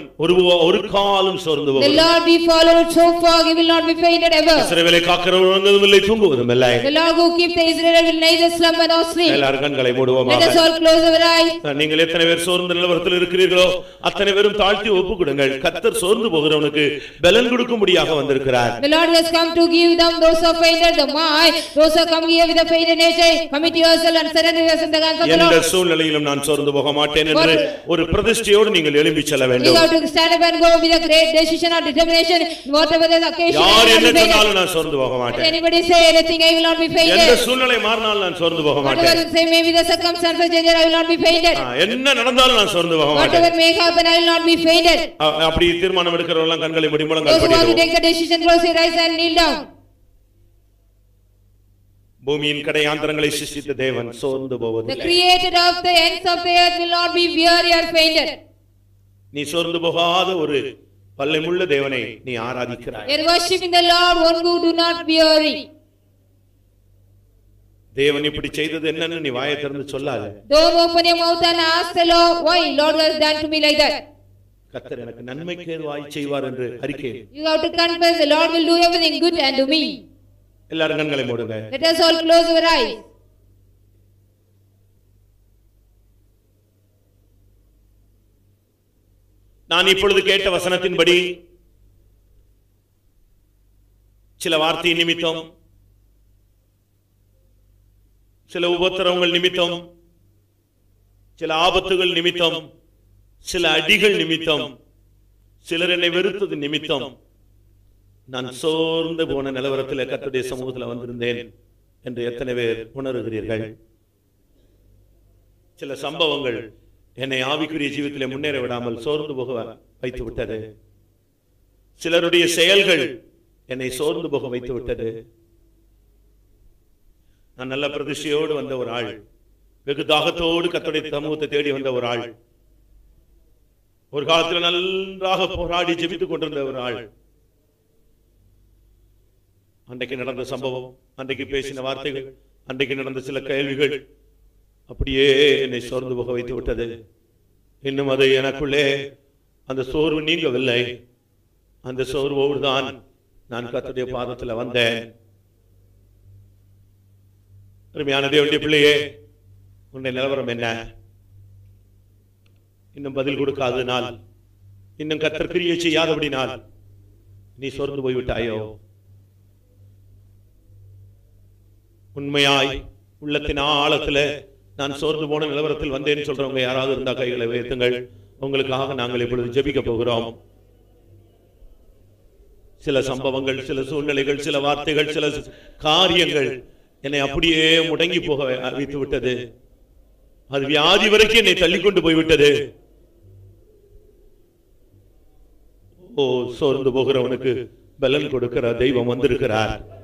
ஒரு காலம் சோர்ந்து The போகாத. Lord we followed so far, he will not be fainted ever. இஸ்ரவேலை காக்கிறவர் வந்ததும் இல்லை, தூங்குவதும் இல்லை. The Lord who keeps the Israel will neither slumber nor sleep. எல்லாரும் கண்களை மூடுவோமாக. Let us all close our eyes. நீங்கள் எத்தனை பேர் சோர்ந்த நிலவரத்தில் இருக்கிறீர்களோ அத்தனை பேரும் தாழ்த்தி ஒப்பு கொடுங்கள். கர்த்தர் சோர்ந்து போகிறவனுக்கு பலன் கொடுக்கும்படியாக வந்திருக்கிறார். The Lord has come to give them those who are fainted the mind. Those who come here with a fainted nature, commit yourself and surrender yourself in the hands of the எந்த Lord. சூழ்நிலையிலும் நான் சோர்ந்து போக மாட்டேன் என்று ஒரு பிரதிஷ்டையோடு நீங்கள் எழும்பி செல்ல You வேண்டும். have to stand up and go with a great decision or determination, whatever the occasion. யார் I will என்ன not be சொன்னாலும் fainted. நான் சோர்ந்து போக Let மாட்டேன். anybody say anything, I will not be எந்த fainted. சூழ்நிலை மாறினாலும் நான் சோர்ந்து போக Whatever மாட்டேன். you say, maybe the circumstances change, I will not be fainted. என்ன நடந்தாலும் நான் சோர்ந்து போக மாட்டேன். Whatever may happen, I will not be fainted. அப்படி தீர்மானம் எடுக்கிறவங்க எல்லாம் கண்களை மூடி முழங்கால் Those who want to படிடுவோம். take the decision, close your eyes and kneel down. பூமியின் கடையாந்திரங்களை சிருஷ்டித்த தேவன் சோர்ந்து The போவதில்லை. creator of the ends of the earth will not be weary or fainted. நீ சோர்ந்து போகாத ஒரு வல்லமையுள்ள தேவனை நீ ஆராதிக்கிறாய். You are worshiping the Lord, one who do not weary. தேவன் இப்படி செய்தது என்னன்னு நீ வாயை திறந்து சொல்லாத. Don't open your mouth and ask the Lord, why Lord has done to me like that. கர்த்தர் எனக்கு நன்மைக்கு ஏதுவாய் செய்வார் என்று அறிக்கை. You have to confess, the Lord will do everything good unto me. எல்லாரும் கண்களை மூடுங்க. Let us all close our eyes. நான் இப்பொழுது கேட்ட வசனத்தின்படி சில வார்த்தை நிமித்தம், சில உபத்திரவங்கள் நிமித்தம், சில ஆபத்துகள் நிமித்தம், சில அடிகள் நிமித்தம், சிலர் என்னை வெறுத்தது நிமித்தம் நான் சோர்ந்து போன நிலவரத்தில் கர்த்தருடைய சமூகத்தில் வந்திருந்தேன் என்று எத்தனை பேர் உணர்கிறீர்கள்? சில சம்பவங்கள் என்னை ஆவிக்குரிய ஜீவிதத்திலே முன்னேற விடாமல் சோர்ந்து போக வைத்து விட்டது. சிலருடைய செயல்கள் என்னை சோர்ந்து போக வைத்து விட்டது. நான் நல்ல பிரதிஷ்டையோடு வந்த ஒரு ஆள், வெகு தாகத்தோடு கர்த்தருடைய சமூகத்தை தேடி வந்த ஒரு ஆள், ஒரு காலத்தில் நன்றாக போராடி ஜெபித்துக் கொண்டிருந்த ஒரு ஆள். அன்றைக்கு நடந்த சம்பவம், அன்றைக்கு பேசின வார்த்தைகள், அன்றைக்கு நடந்த சில கேள்விகள் அப்படியே என்னை சோர்ந்து போக வைத்து விட்டது. இன்னும் அது எனக்குள்ளே அந்த சோர்வு நீங்கவில்லை. அந்த சோர்வோடு தான் நான் கர்த்தருடைய பாதத்தில் வந்தேன். அருமையான தேவனுடைய பிள்ளையே, உன்னுடைய நிலவரம் என்ன? இன்னும் பதில் கொடுக்காதனால், இன்னும் கர்த்தர் கிரியை செய்யாதபடினால் நீ சோர்ந்து போய்விட்டாயோ? உண்மையாய் உள்ளத்தின் ஆழத்தில் நான் சோர்ந்து போன நிலவரத்தில் வந்தேன்னு சொல்றவங்க யாராவது இருந்தா கைகளை உயர்த்துங்கள். உங்களுக்காக நாங்கள் இப்பொழுது ஜெபிக்க போகிறோம். சில சம்பவங்கள், சில சூழ்நிலைகள், சில வார்த்தைகள், சில காரியங்கள் என்னை அப்படியே முடங்கி போக வைத்து விட்டது. அது வியாதி வரைக்கும் என்னை தள்ளிக்கொண்டு போய்விட்டது. ஓ, சோர்ந்து போகிறவனுக்கு பலன் கொடுக்கிற தெய்வம் வந்திருக்கிறார்.